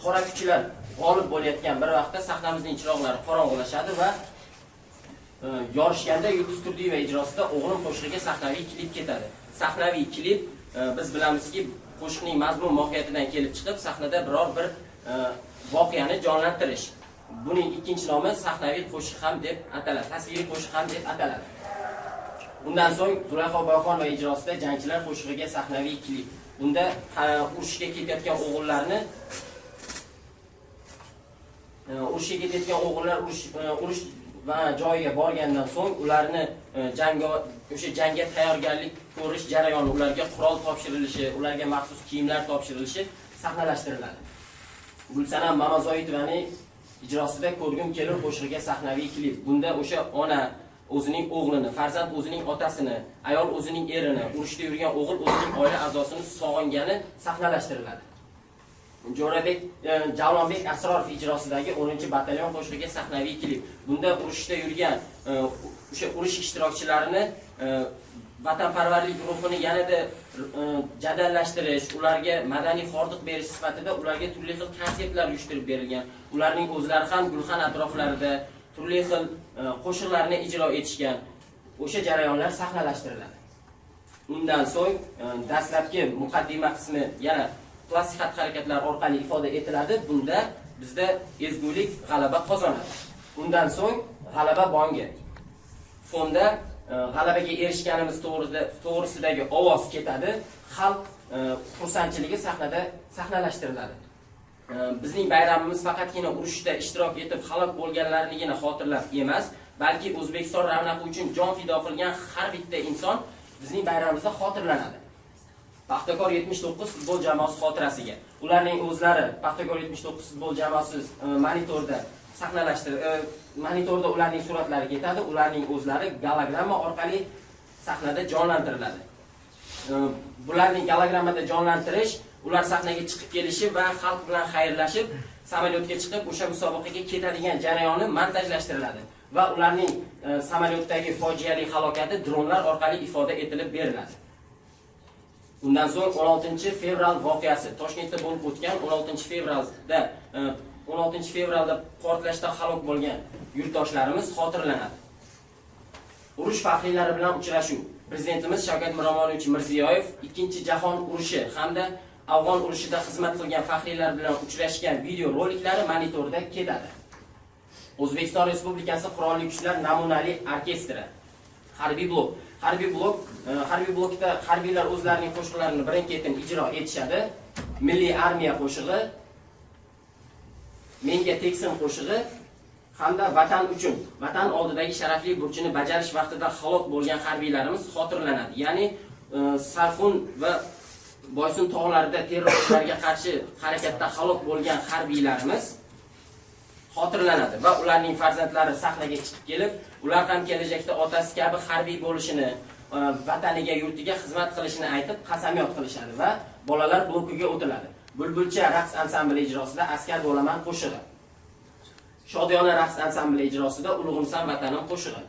qora kuchlar g'olib bo'layotgan bir vaqtda sahnamizning chiroqlari qorong'ulashadi va yorishganda Yulduz Turdiyeva ijrosida O'g'lim qo'shig'iga sahnaviy klip ketadi. Sahnaviy klip biz bilamizki, qo'shiqning mazmun mohiyatidan kelib chiqib, sahnada biror bir voqeani jonlantirish. Buning ikkinchi nomi sahnaviy qo'shiq ham deb ataladi, tasviriy qo'shiq ham deb ataladi. Undan so'ng Zulayho Boyxonova ijrosida Jangchilar qo'shig'iga sahnaviy klip. Bunda urushga ketayotgan o'g'illar urush va joyiga borgandan so'ng ularni jangga tayyorgarlik ko'rish jarayoni, ularga qurol topshirilishi, ularga maxsus kiyimlar topshirilishi sahnalashtiriladi. Gulsanam Mamazoitovaning ijrosida Ko'rgim kelur qo'shig'iga sahnaviy klip. Bunda o'sha ona o'zining o'g'lini, farzand o'zining otasini, ayol o'zining erini, urushda yurgan o'g'il o'zining oila a'zosini sog'ingani sahnalashtiriladi. Javlonbek Asrorov ijrosidagi 10-batalyon qo'shig'iga sahnaviy klip. Bunda urushda yurgan o'sha urush ishtirokchilarini vatanparvarlik ruhini yanada jadallashtirish, ularga madaniy hordiq berish sifatida ularga turli xil konsertlar uyushtirib berilgan. Ularning o'zlari ham Gulxan atroflarida turli xil qo'shiqlarni ijro etishgan. O'sha jarayonlar sahnalashtiriladi. Undan so'ng dastlabki muqaddima qismi yana plastik xatti-harakatlar orqali ifoda etiladi. Bunda bizda ezgulik g'alaba qozonadi. Undan so'ng g'alaba bongi. Fonda g'alabaga erishganimiz to'g'risidagi ovoz ketadi. Xalq xursandchiligi sahnada sahnalashtiriladi. Bizning bayramimiz faqatgina urushda ishtirok etib halok bo'lganlarnigina xotirlab emas, balki O'zbekiston ravnaqi uchun jon fido qilgan har bitta inson bizning bayramimizda xotirlanadi. Paxtakor 79 futbol jamoasi xotirasiga. Ularning o'zlari Paxtakor 79 futbol jamoasi monitorda monitorda ularning suratlari ketadi, ularning o'zlari gologramma orqali sahnada jonlantiriladi. Bularning gologrammada jonlantirish, ular sahnaga chiqib kelishi va xalq bilan xayrlashib, samolyotga chiqib o'sha musobaqaga ketadigan jarayoni montajlashtiriladi va ularning samolyotdagi fojiali halokati dronlar orqali ifoda etilib beriladi. Undan so'ng 16-fevral voqeasi, Toshkentda bo'lib o'tgan 16-fevralda portlashda halok bo'lgan yurtdoshlarimiz xotirlanadi. Urush faxriylari bilan uchrashuv. Prezidentimiz Shavkat Miromonovich Mirziyoyev Ikkinchi jahon urushi hamda Afg'on urushida xizmat qilgan faxriylar bilan uchrashgan video roliklari monitorda ketadi. O'zbekiston Respublikasi Qurolli Kuchlar namunali orkestri. Harbiy blok. Harbiy blokda harbiylar o'zlarining qo'shiqlarini birin-ketin ijro etishadi. Milliy armiya qo'shig'i, Menga teksin qo'shig'i hamda Vatan uchun, vatan oldidagi sharafli burchini bajarish vaqtida halok bo'lgan harbiylarimiz xotirlanadi. Ya'ni Sarxun va Boysun tog'larida terrorchilarga qarshi harakatda halok bo'lgan harbiylarimiz xotirlanadi va ularning farzandlari sahnaga chiqib kelib, ular ham kelajakda otasi kabi harbiy bo'lishini, vataniga, yurtiga xizmat qilishini aytib qasamyod qilishadi va bolalar blokiga o'tiladi. Bulbulcha raqs ansambli ijrosida Askar bo'laman qo'shig'i. Shodiyona raqs ansambli ijrosida Ulug'imsan vatanim qo'shig'i.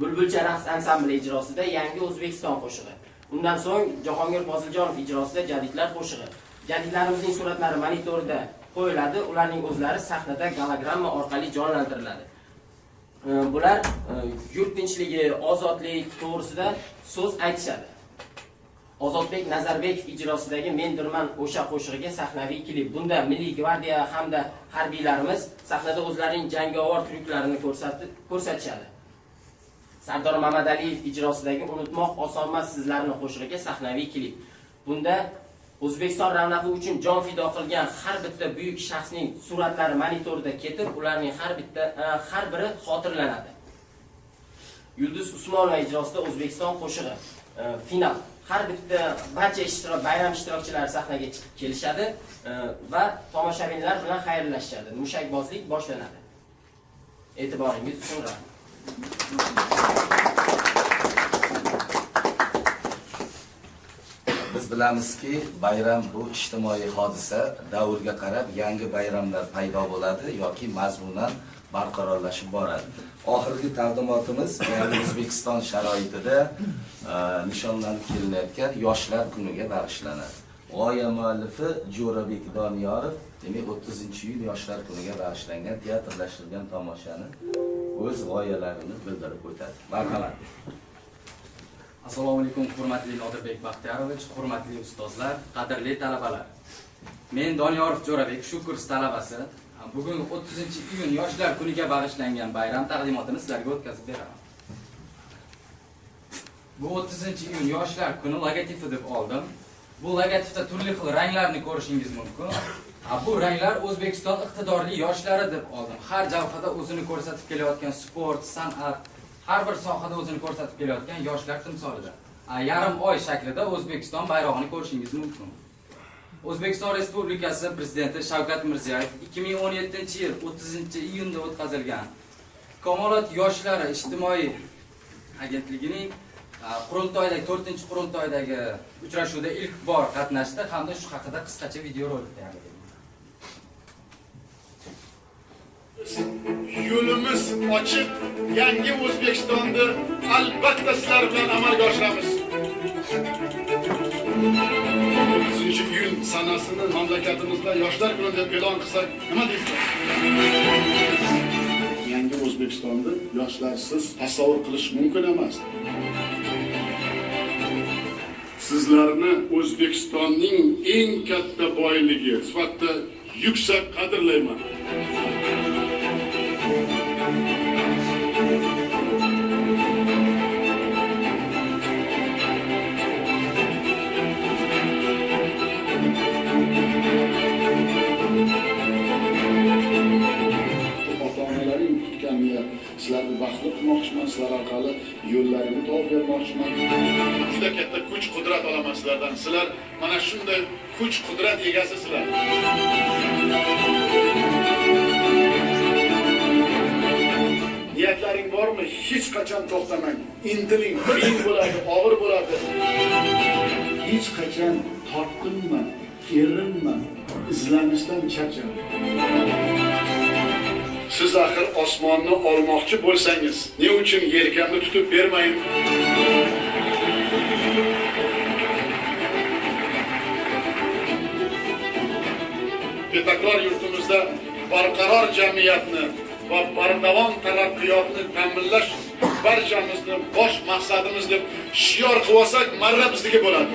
Bulbulcha raqs ansambli ijrosida Yangi O'zbekiston qo'shig'i. Undan so'ng Jahongir Poziljonov ijrosida Jadidlar qo'shig'i. Jadidlarimizning suratlari monitorda qo'yiladi, ularning o'zlari sahnada gologramma orqali jonlantiriladi. Bular yurt tinchligi, ozodlik to'g'risida so'z aytishadi. Ozodbek Nazarbekov ijrosidagi Mendirman o'sha qo'shig'iga sahnaviy klip. Bunda Milliy gvardiya hamda harbiylarimiz sahnada o'zlarining jangovar tryuklarini ko'rsatishadi. Sardor Mamadaliyev ijrosidagi Unutmoq osonmas sizlarni qo'shig'iga sahnaviy klip. Bunda O'zbekiston ravnaqi uchun jon fido qilgan har bitta buyuk shaxsning suratlari monitorda ketib, ularning har biri xotirlanadi. Yulduz Usmonova ijrosida O'zbekiston qo'shig'i. Final. Har bitta barcha bayram ishtirokchilari sahnaga chiqib kelishadi va tomoshabinlar bilan xayrlashishadi. Mushakbozlik boshlanadi. E'tiboringiz uchun rahmat. Biz bilamizki, bayram bu ijtimoiy hodisa, davrga qarab yangi bayramlar paydo bo'ladi yoki mazmunan barqarorlashib boradi. Oxirgi taqdimotimiz yangi O'zbekiston sharoitida nishonlanib kelinayotgan Yoshlar kuniga bag'ishlanadi. G'oya muallifi Jo'rabek Doniyorov, demak 30-yil Yoshlar kuniga bag'ishlangan teatrlashtirilgan tomoshani o'z g'oyalarini bildirib o'tadi. Marhamat. Assalomu alaykum, hurmatli Nodirbek Baxtiyorovich, hurmatli ustozlar, qadrli talabalar. Men Doniyorov Jo'rabek, shu kurs talabasi. Bugun 30-iyun Yoshlar kuniga bag'ishlangan bayram taqdimotini sizlarga o'tkazib beraman. Bu 30-iyun Yoshlar kuni logotipi deb oldim. Bu logotipda turli xil ranglarni ko'rishingiz mumkin. Bu ranglar O'zbekiston iqtidorli yoshlari deb oldim. Har jabhada o'zini ko'rsatib kelayotgan sport, san'at, har bir sohada o'zini ko'rsatib kelayotgan yoshlar timsolida. Yarim oy shaklida O'zbekiston bayrog'ini ko'rishingiz mumkin. O'zbekiston Respublikasi Prezidenti Shavkat Mirziyoyev 2017-yil 30-iyunda o'tkazilgan Komolot yoshlari ijtimoiy agentligining qurultoydagi 4-qurultoydagi uchrashuvda ilk bor qatnashdi hamda shu haqida qisqacha video rolik tayyorladim. Yo'limiz ochiq, yangi O'zbekistonni albatta sizlar bilan amalga oshiramiz. 30-iyun sanasini mamlakatimizda yoshlar kuni deb e'lon qilsak, nima deysizlar? Yangi O'zbekistonni yoshlarsiz tasavvur qilish mumkin emas. Sizlarni O'zbekistonning eng katta boyligi sifatida yuksak qadrlayman. Sizlarni baxtli qilmoqchiman, sizlar orqali yo'llarimni topib bermoqchiman. Juda katta kuch-qudrat olaman sizlardan. Sizlar mana shunday kuch-qudrat egasisizlar. hech qachon to'xtamang. Intiling, qiyin bo'ladi, og'ir bo'ladi. Hech qachon tortinma, erinma, izlanishdan charchama. Siz axir osmonni olmoqchi bo'lsangiz, ne uchun yelkamni tutib bermayin? Betaklar yurtimizda barqaror jamiyatni va bardavom taraqqiyotni ta'minlash barchamizni bosh maqsadimiz deb shior qilib olsak, marra bizniki bo'ladi.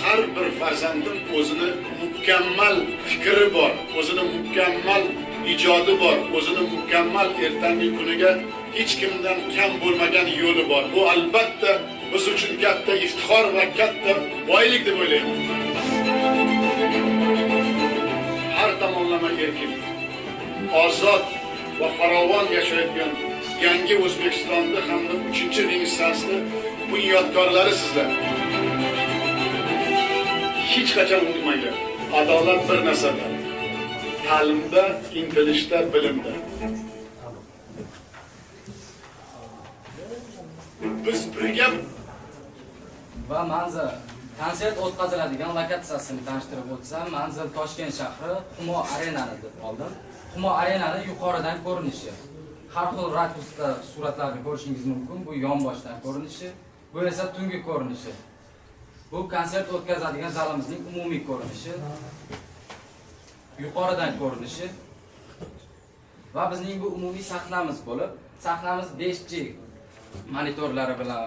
Har bir farzandim o'zini mukammal fikri bor, o'zini mukammal ijodi bor, o'zini mukammal ertangi kuniga hech kimdan kam bo'lmagan yo'li bor. Bu albatta biz uchun katta iftixor va katta boylik deb o'ylayman. Har tomonlama erkin, ozod va farovon yashayotgan yangi O'zbekistonda hamda 3-Renessansni bunyodkorlari sizlar. Hech qachon unutmanglar. Adolat bir narsada. Ta'limda, intilishda, bilimda. Biz birga va manzil konsert o'tkaziladigan lokatsiyasini tanishtirib o'tsam, manzil Toshkent shahri Humo Arenani deb oldim. Humo Arenani yuqoridan ko'rinishi. Har xil rakursda suratlarni ko'rishingiz mumkin. Bu yonboshdan ko'rinishi, bu esa tungi ko'rinishi. Bu konsert o'tkazadigan zalimizning umumiy ko'rinishi. Yuqoridan ko'rinishi va bizning bu umumiy sahnamiz bo'lib, sahnamiz 5G monitorlari bilan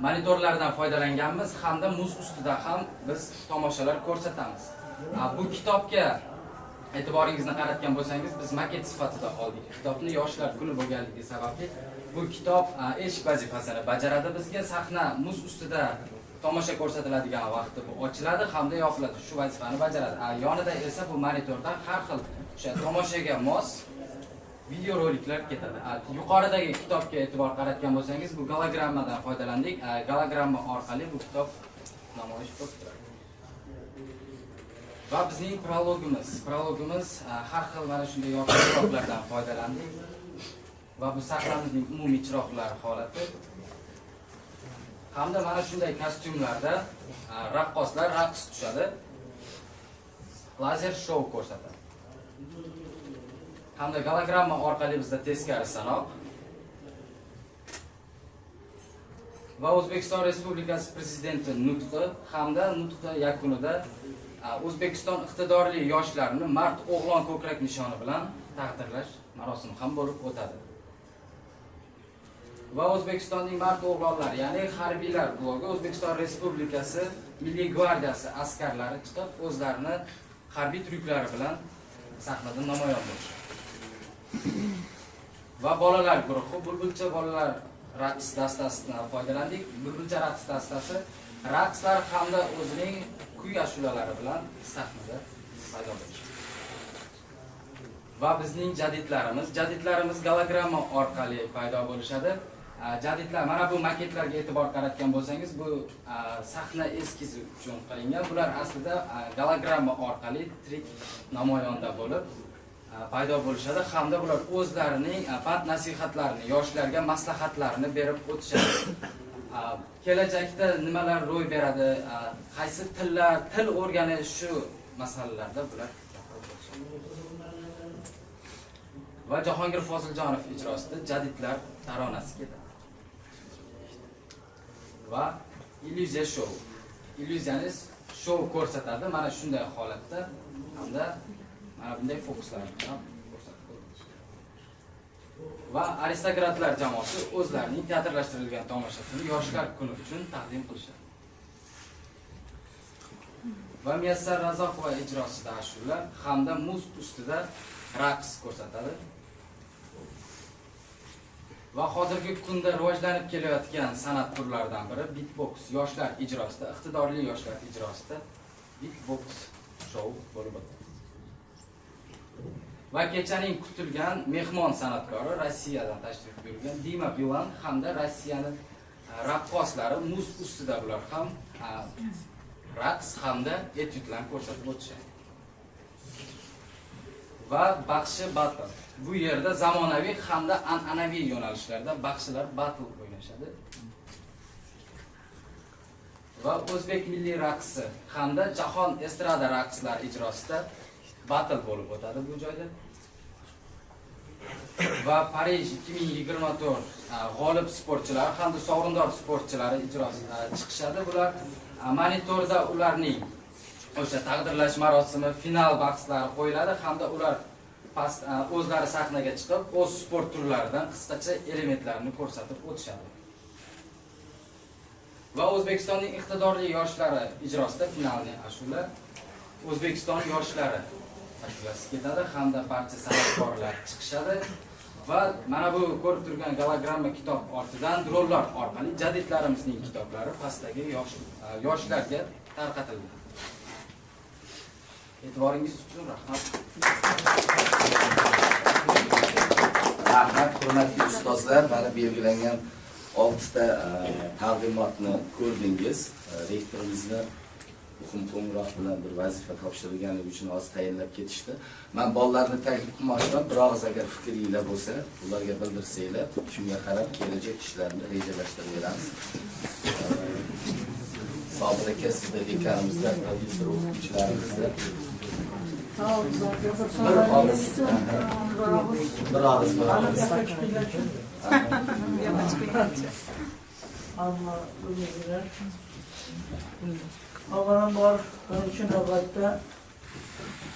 monitorlardan foydalanganmiz hamda muz ustida ham biz tomoshalar ko'rsatamiz. Bu kitobga e'tiboringizni qaratgan bo'lsangiz, biz maket sifatida oldik. Kitobni yoshlar kuni bo'lganligi sababli bu kitob eshik vazifasini bajaradi bizga. Sahna muz ustida tomosha ko'rsatiladigan vaqtda bu ochiladi hamda yopiladi. Shu vazifani bajaradi. Yonida esa bu monitorda har xil o'sha tomoshaga mos videoroliklar ketadi. Yuqoridagi kitobga e'tibor qaratgan bo'lsangiz, bu gologrammadan foydalandik. Gologramma orqali bu kitob namoyish bo'ldi. Va bizning prologimiz har xil mana shunday yorqin chiroqlardan foydalandik. Va bu sahnamizning umumiy chiroqlar holati. Hamda mana shunday kostyumlarda raqqoslar raqs tushadi. Lazer show ko'rsatadi. Hamda gologramma orqali bizda teskari sanoq va O'zbekiston Respublikasi Prezidenti nutqi hamda nutqi yakunida O'zbekiston iqtidorli yoshlarni mard o'g'lon ko'krak nishoni bilan taqdirlash marosimi ham bo'lib o'tadi. Va O'zbekistonning mard o'g'lonlari, ya'ni harbiylar blogi O'zbekiston Respublikasi Milliy gvardiyasi askarlari chiqib, o'zlarini harbiy tryuklari bilan sahnada namoyon bo'lishadi. Va bolalar guruhi Bulbulcha bolalar raqs dastasidan foydalandik. Bulbulcha raqs dastasi raqslar hamda o'zining kuy ashulalari bilan sahnada paydo bo'ldi. Va bizning jadidlarimiz gologramma orqali paydo bo'lishadi. Jadidlar, mana bu maketlarga e'tibor qaratgan bo'lsangiz, bu sahna eskizi uchun qilingan. Bular aslida gologramma orqali tirik namoyonda bo'lib paydo bo'lishadi hamda bular o'zlarining pand nasihatlarini, yoshlarga maslahatlarini berib o'tishadi. Kelajakda nimalar ro'y beradi, qaysi til o'rganish shu masalalarda bular va Jahongir Foziljonov ijrosida jadidlar taronasi ketadi. Va illyuziya show. Illyuzionist show ko'rsatadi mana shunday holatda hamda mana bunday fokuslar bilan ko'rsatadi. Va aristokratlar jamoasi o'zlarining teatrlashtirilgan tomoshasini yoshlar kuni uchun taqdim qilishadi. Va Muyassar Razoqova ijrosida ashula hamda muz ustida raqs ko'rsatadi. Va hozirgi kunda rivojlanib kelayotgan san'at turlaridan biri beatbox, yoshlar ijrosida, iqtidorli yoshlar ijrosida beatbox show bo'lib o'tadi. Va kechaning kutilgan mehmon san'atkori Rossiyadan tashrif buyurgan Dima Bilan hamda Rossiyaning raqqoslari muz ustida bular ham raqs hamda etyudlar ko'rsatib o'tishadi. va baxshi battle. Bu yerda zamonaviy hamda an'anaviy yo'nalishlarda baxshilar battle o'ynashadi. Va o'zbek milliy raqsi hamda jahon estrada raqslari ijrosida battle bo'lib o'tadi bu joyda. Va Parij 2024 g'olib sportchilari hamda sovrindor sportchilari ijrosida chiqishadi. Bular monitorda ularning o'sha taqdirlash marosimi, final bahslari qo'yiladi hamda ular o'zlari sahnaga chiqib, o'z sport turlaridan qisqacha elementlarni ko'rsatib o'tishadi. Va O'zbekistonning iqtidorli yoshlari ijrosida finalni ashula O'zbekiston yoshlari ashulasi ketadi hamda barcha san'atkorlar chiqishadi. Va mana bu ko'rib turgan gologramma kitob ortidan dronlar orqali jadidlarimizning kitoblari pastdagi yoshlarga tarqatildi. E'tiboringiz uchun rahmat. Rahmat, hurmatli ustozlar, mana belgilangan 6 ta taqdimotni ko'rdingiz. Rektorimizni muhim qo'ng'iroq bilan bir vazifa topshirganligi uchun hozir tayinlab ketishdi. Men bolalarni taklif qilmoqchiman, biroq agar fikringlar bo'lsa, ularga bildirsanglar, shunga qarab kelajak ishlarni rejalashtiramiz. Sobir aka, sizda dekarimizda, professor o'qituvchilarimizda avvalambor birinchi navbatda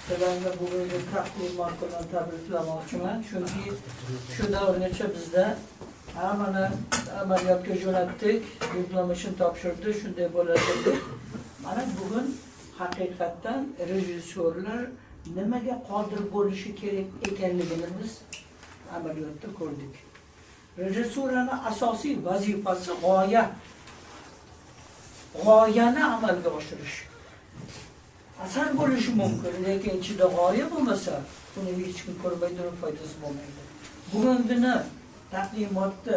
sizlarga bugungi taqdimot bilan tabriklamoqchiman, chunki shu davrgacha bizda hammani amaliyotga jo'natdik, diplomini topshirdi, shunday bo'ladi deb. Mana bugun haqiqatdan rejissyorlar nimaga qodir bo'lishi kerak ekanligini biz amaliyotda ko'rdik. Rejissuraning asosiy vazifasi g'oyani amalga oshirish. Asar bo'lishi mumkin, lekin ichida g'oya bo'lmasa, buni hech kim ko'rmay turib foydasi bo'lmaydi. Bugungina taqdimotda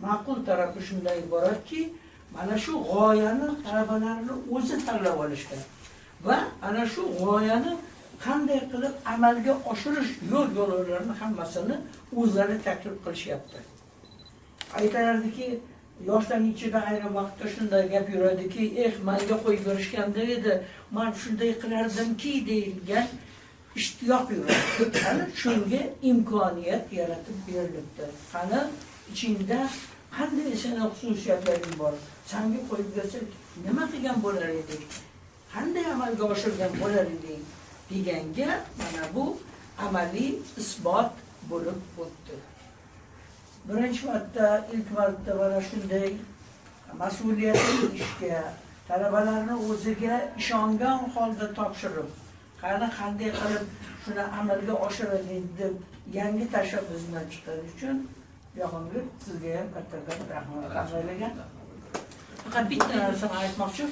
ma'qul tarafi shunday iboratki, mana shu g'oyani talabalarning o'zi tanlab olishgan va ana shu g'oyani qanday qilib amalga oshirish yo'l-yo'llarini hammasini o'zlari taklif qilishyapti. Aytardiki, yoshlarning ichida ayrim vaqtda shunday gap yuradiki, menga qo'yib berishganda edi, men shunday qilardimki deyilgan ishtiyoq yuradi. Qani shunga imkoniyat yaratib berilibdi. Qani ichingda qanday seni xususiyatlaring bor? Senga qo'yib bersak, nima qilgan bo'lar edik? Qanday amalga oshirgan bo'lar edik? Deganga mana bu amaliy isbot bo'lib o'tdi. Birinchi marta, ilk marta mana shunday mas'uliyatli ishga talabalarni o'ziga ishongan holda topshirib, qanday qilib shuni amalga oshiradigan deb yangi tashabbus bilan chiqarish uchun yoqimli sizga ham kattadan rahmat aylagan. Faqat bitta narsani aytmoqchi,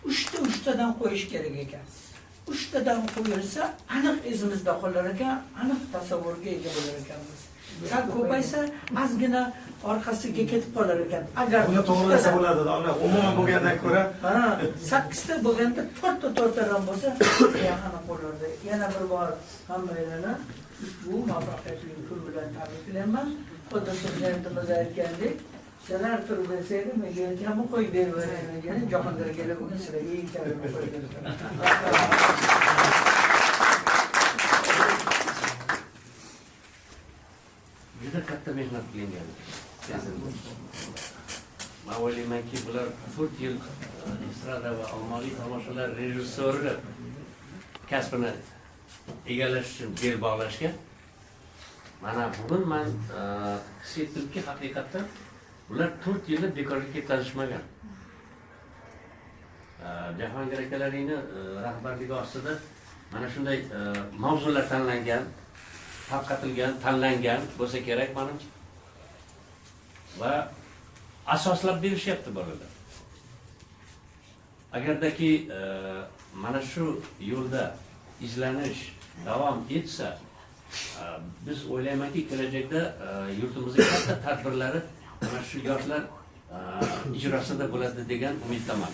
3tadan qo'yish kerak ekan. 3tadan qo'yilsa, aniq izimizda qolar ekan, aniq tasavvurga ega bo'lar ekanmiz. Sal ko'paysa, ozgina orqasiga ketib qolar ekan. Agar buni to'g'rilasa bo'ladi, umuman bo'lgandan ko'ra, 8 ta bo'lganda 4 tadan bo'lsa, yaqin qo'llarda. Yana bir bor hammalarni bu muvaffaqiyatli kun bilan tabriklayman. Xuddi prezidentimiz aytgandek, sizlar turib desaydi, menga ham qo'yib bermayman. Jahongir kelib buni sizlarga yetkarilib qo'ydi. Juda katta mehnat qilingan. Men o'ylaymanki, bular 4 yil estrada va ommaviy tomoshalar rejissyori kasbini egallash uchun bel bog'lashgan. Mana bugun men his etdimki, haqiqatdan ular 4 yilni bekorga ketkazishmagan. Jahongir akalaringni rahbarligi ostida mana shunday mavzular tanlangan, tarqatilgan, tanlangan bo'lsa kerak menimcha. Va asoslab berishyapti bolalar. Agardaki mana shu yo'lda izlanish davom etsa, biz o'ylaymanki, kelajakda yurtimizning katta tadbirlari mana shu yoshlar ijrosida bo'ladi degan umiddaman.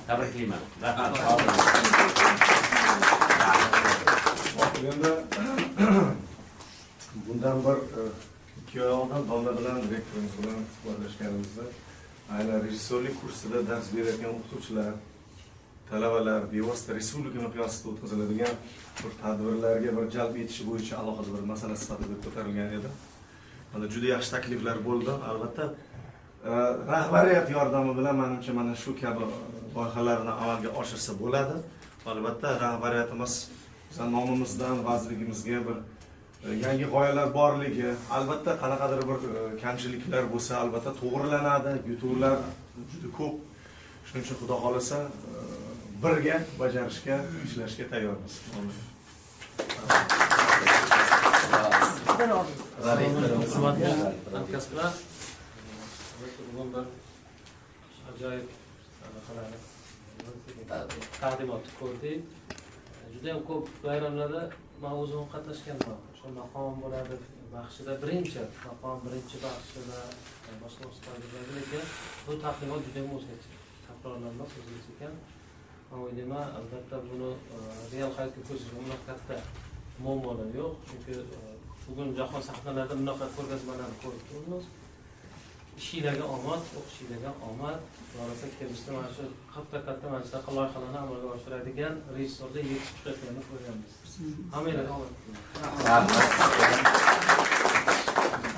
Tabriklayman. Rahmat. endi bundan bir 2 oy oldin domla bilan direktorimiz bilan suhbatlashganimizda aynan rejissyorlik kursida dars berayotgan o'qituvchilar, talabalar bevosita respublika miqyosida o'tkaziladigan bir tadbirlarga bir jalb etishi bo'yicha alohida bir masala sifatida ko'tarilgan edi. Mana juda yaxshi takliflar bo'ldi. Albatta rahbariyat yordami bilan menimcha mana shu kabi loyihalarni amalga oshirsa bo'ladi. Albatta rahbariyatimiz bizning nomimizdan vazirligimizga bir yangi g'oyalar borligi, albatta qanaqadir bir kamchiliklar bo'lsa, albatta to'g'rilanadi, yutuqlar juda ko'p. Shuning uchun Xudo xolasa birga bajarishga, ishlashga tayyormiz. Hurmatli hamkasblar, bugun bir ajoyib taqdimotni ko'rdik. Juda ham ko'p bayramlarda men o'zim qatnashganman. O'sha maqom bo'ladi, baxshida birinchi maqom, birinchi baxshida boshqa tadbirlarda, lekin bu taqdimot juda ham o'zgacha. Takrorlanmas, o'zgacha ekan. Men o'ylayman, albatta buni real hayotga ko'chirishga unaqa katta muammolar yo'q. Chunki bugun jahon sahnalarida bunaqa ko'rgazmalarni ko'rib turibmiz. Ishinglarga omad, o'qishinglarga omad. Borasa kelishda mana shu katta mana shunaqa loyihalarni amalga oshiradigan rejissorda yetishib chiqayotganini ko'rganmiz. Hammalarga omad tilayman.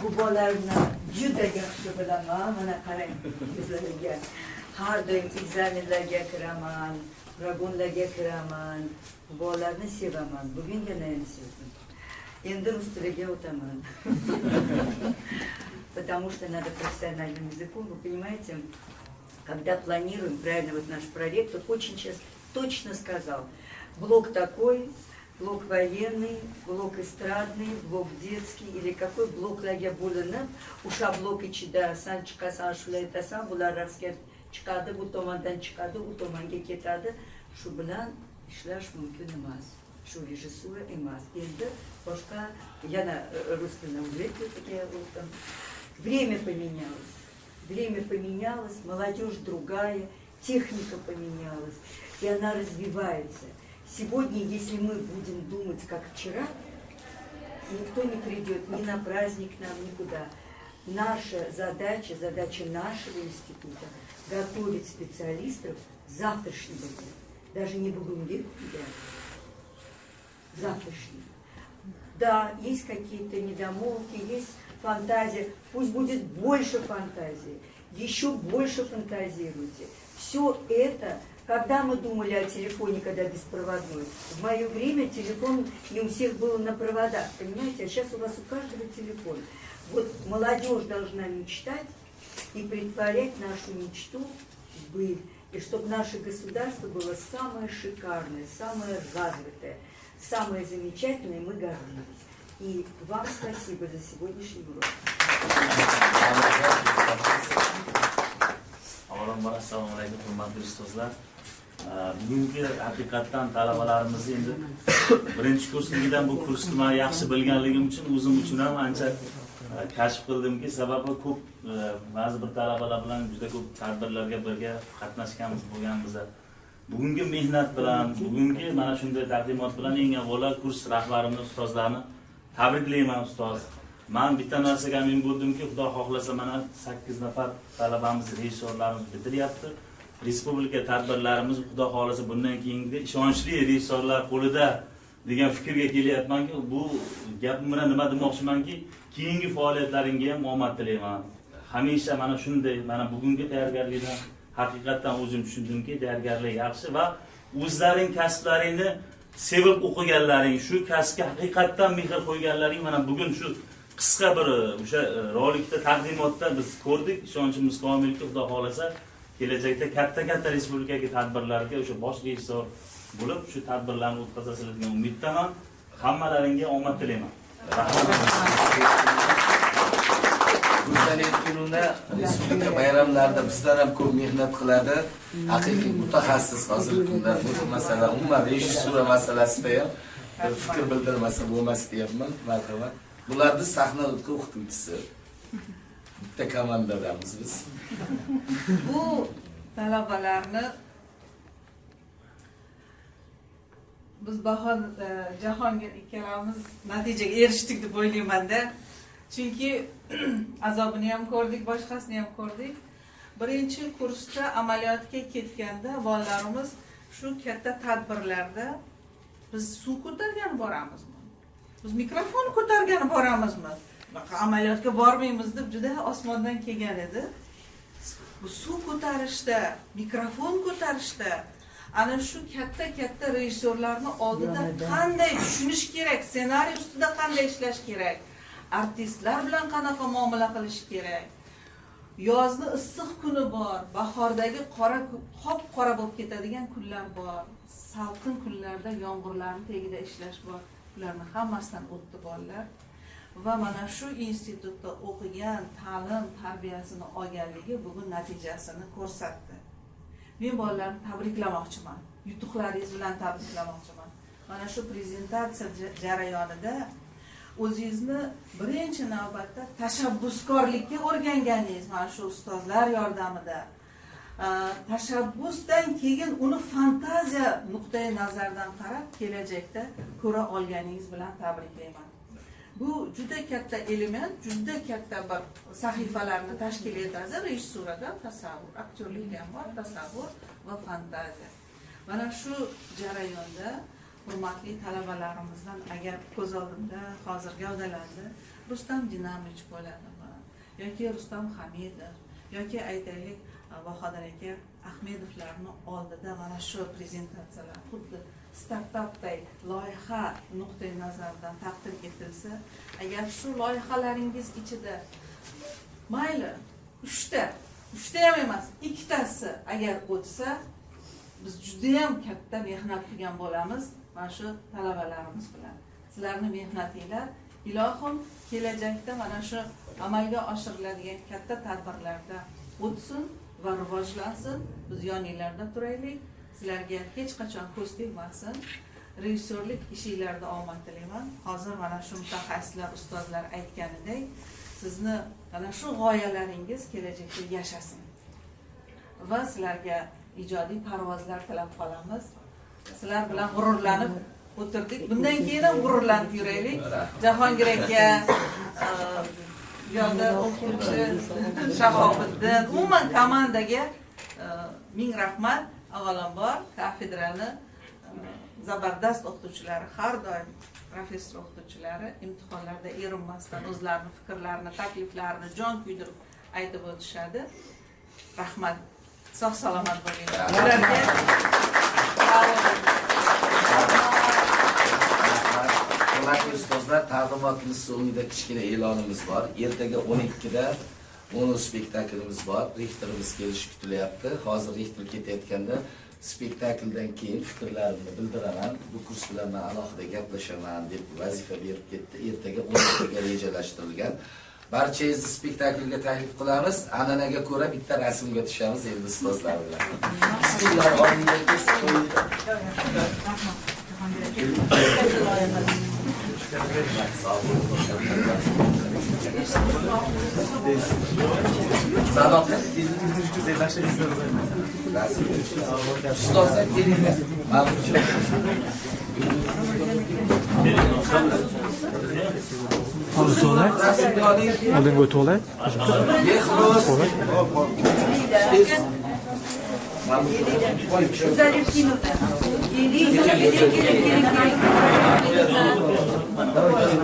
Bu bolalarni juda yaxshi bilaman. Mana qarang, bizlarga har doim egzaminlarga kiraman, ragonlarga kiraman. Bu bolalarni sevaman. Bugungina ham sevdim. Endi rus tiliga o'taman. Потому что надо профессиональным языком, вы понимаете, когда планируем, правильно, вот наш проект, вот очень точно сказал, блок такой, блок военный, блок эстрадный, блок детский, или какой блок лагерь bo'lинib, o'sha blok ichida san chiqasan, shular aytasan, bular raqsga chiqadi, bu tomondan chiqadi, u tomonga ketadi, shu bilan ishlash mumkin emas. Shu rejissura emas. Endi boshqa yana rus tilini o'rgatib Время поменялось, молодежь другая, техника поменялась, и она развивается. Сегодня, если мы будем думать, как вчера, никто не придет ни на праздник нам, никуда. Наша задача, задача нашего института – готовить специалистов завтрашнего дня. Даже не бугунгит, завтрашнего. Да, есть какие-то недомолвки, есть фантазия, пусть будет больше фантазии, еще больше фантазируйте. Все это, когда мы думали о телефоне, когда беспроводной, в мое время телефон не у всех был на проводах, понимаете, а сейчас у вас у каждого телефон. Вот молодежь должна мечтать и претворять нашу мечту в быль, и чтобы наше государство было самое шикарное, самое развитое, самое замечательное, и мы гордились. И вам спасибо за сегодняшний урок. Avvalambor assalomu alaykum hurmatli ustozlar. Bugungi haqiqatdan talabalarimizni endi birinchi kursligidan bu kursni men yaxshi bilganligim uchun o'zim uchun ham ancha kashf qildimki, sababi ko'p ba'zi bir talabalar bilan juda ko'p tadbirlarga birga qatnashganmiz bo'lganmiz. Bugungi mehnat bilan, bugungi mana shunday taqdimot bilan eng avvalo kurs rahbarimni, ustozlarni tabriklayman ustoz. Men bitta narsaga amin bo'ldimki, Xudo xohlasa mana 8 nafar talabamiz, rejissorlarimiz bitiryapti. Respublika tadbirlarimiz Xudo xohlasa bundan keyingi ishonchli rejissorlar qo'lida degan fikrga kelyapmanki, bu gapim bilan nima demoqchimanki, keyingi faoliyatlaringga ham omad tilayman. Hamisha mana shunday, mana bugungi tayyorgarlikdan haqiqatan o'zim tushundimki, tayyorgarlik yaxshi va o'zlaring kasblaringni sevib o'qiganlaring, shu kasbga haqiqatan mehr qo'yganlaring mana bugun shu qisqa bir o'sha rolikda taqdimotda biz ko'rdik. Ishonchimiz komilki, Xudo xolasa kelajakda katta respublikaga tadbirlarga o'sha bosh rejissor bo'lib shu tadbirlarni o'tkazasizlar degan umiddaman. Hammalaringga omad tilayman. Bu san'at kunida respublika bayramlarida bizlar ham ko'p mehnat qiladi. Haqiqiy mutaxassis hozirgi kunda bu masala, umuman rejissura masalasida ham fikr bildirmasa bo'lmas deyapman. Marhamat. Bularni sahna o'qituvchisi. Bitta komandadamiz biz. Bu talabalarni biz Bahor Jahongir ikkalamiz natijaga erishdik deb o'ylayman-da. Chunki azobini ham ko'rdik, boshqasini ham ko'rdik. Birinchi kursda amaliyotga ketganda bolalarimiz shu katta tadbirlarda biz suv ko'targan boramizmi? Biz mikrofon ko'targan boramizmi? Amaliyotga bormaymiz deb juda osmondan kelgan edi. Bu suv ko'tarishda, mikrofon ko'tarishda ana shu katta rejissyorlarni oldida qanday tushunish kerak, ssenariy ustida qanday ishlash kerak, artistlar bilan qanaqa muomala qilish kerak. Yozni issiq kuni bor, bahordagi qop-qora bo'lib ketadigan kunlar bor, salqin kunlarda yomg'irlarning tagida ishlash bor. Bularni hammasidan o'tdi bolalar. Va mana shu institutda o'qigan, ta'lim, tarbiyasini olganligi bugun natijasini ko'rsatdi. Men bolalarni tabriklamoqchiman. Yutuqlaringiz bilan tabriklamoqchiman. Mana shu prezentatsiya jarayonida o'zingizni birinchi navbatda tashabbuskorlikka o'rganganingiz, mana shu ustozlar yordamida tashabbusdan keyin uni fantaziya nuqtai nazaridan qarab kelajakda ko'ra olganingiz bilan tabriklayman. Bu juda katta element, juda katta bir sahifalarni tashkil etadi. Rejissurada tasavvur, aktyorlik ham bor, tasavvur va fantaziya. Mana shu jarayonda hurmatli talabalarimizdan agar ko'z oldimda hozir gavdalandi Rustam Dinamovich bo'ladimi yoki Rustam Hamidov yoki aytaylik Bahodir aka Ahmedovlarning oldida mana shu prezentatsiyalar xuddi startapday loyiha nuqtai nazaridan taqdim etilsa, agar shu loyihalaringiz ichida mayli 3ta ham emas, 2tasi agar o'tsa, biz juda ham katta mehnat qilgan bo'lamiz. Mana shu talabalarimiz bilan sizlarning mehnatinglar ilohim kelajakda mana shu amalga oshiriladigan katta tadbirlarda o'tsin va rivojlansin. Biz yoninglarda turaylik. Sizlarga hech qachon ko'z tegmasin. Rejissyorlik ishingizda omad tilayman. Hozir mana shu mutaxassislar, ustozlar aytganidek, sizni mana shu g'oyalaringiz kelajakda yashasin. Va sizlarga ijodiy parvozlar tilab qolamiz. Sizlar bilan g'ururlanib o'tirdik. Bundan keyin ham g'ururlanib yuraylik. Jahongir aka, yo'lda o'quvchi Shahobiddin, umuman komandaga ming rahmat. Avvalambor kafedrani zabardast o'qituvchilari, har doim professor o'qituvchilari imtihonlarda erinmasdan o'zlarining fikrlarini, takliflarini jon kuydirib aytib o'tishadi. Rahmat. Sog' salomat bo'linglar. Ularga hurmatli ustozlar, taqdimotimiz so'ngida kichkina e'lonimiz bor. Ertaga 12da monospektaklimiz bor. Rektorimiz kelishi kutilyapti. Hozir rektor ketayotganda spektakldan keyin fikrlarimni bildiraman. Bu kurs bilan men alohida gaplashaman deb vazifa berib ketdi. Ertaga 12ga rejalashtirilgan. Barchangizni spektaklga taklif qilamiz. An'anaga ko'ra bitta rasmga tushamiz endi ustozlar bilan. Bismillah, oldinga ustozlar kelinglar. Oldinga o'tib olay.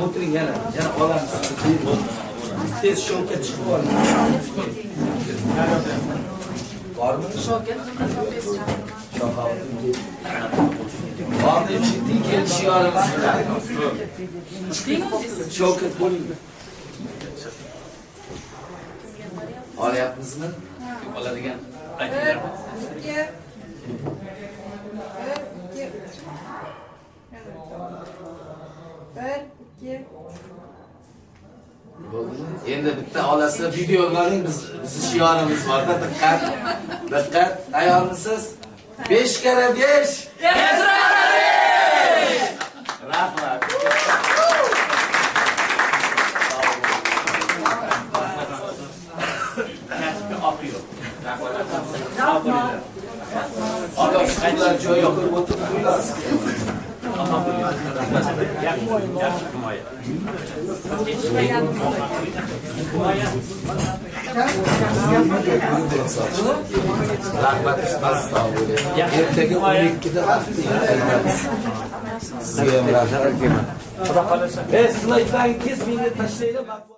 O'tiring yana olamiz. Tez shovka chiqib oldi. Bormi? Hozir chiqdik kelishyorimiz bilan. Shavkat bo'ling. Olyapmizmi? Oladigan aytinglarmi? Endi bitta olasizlar video oling, bizni shiorimiz borda. Diqqat. Diqqat. Tayyormisiz? 5 kara 5. Rahmat. Allah sizlar joy yo'q, o'tirib qo'yasiz. yaxshi himoya. Rahmat ustoz, sog' bo'ling. Ertaga 12da sizga ham rahmat. Xudo xolasa. Slaydlarni tez menga tashlanglar.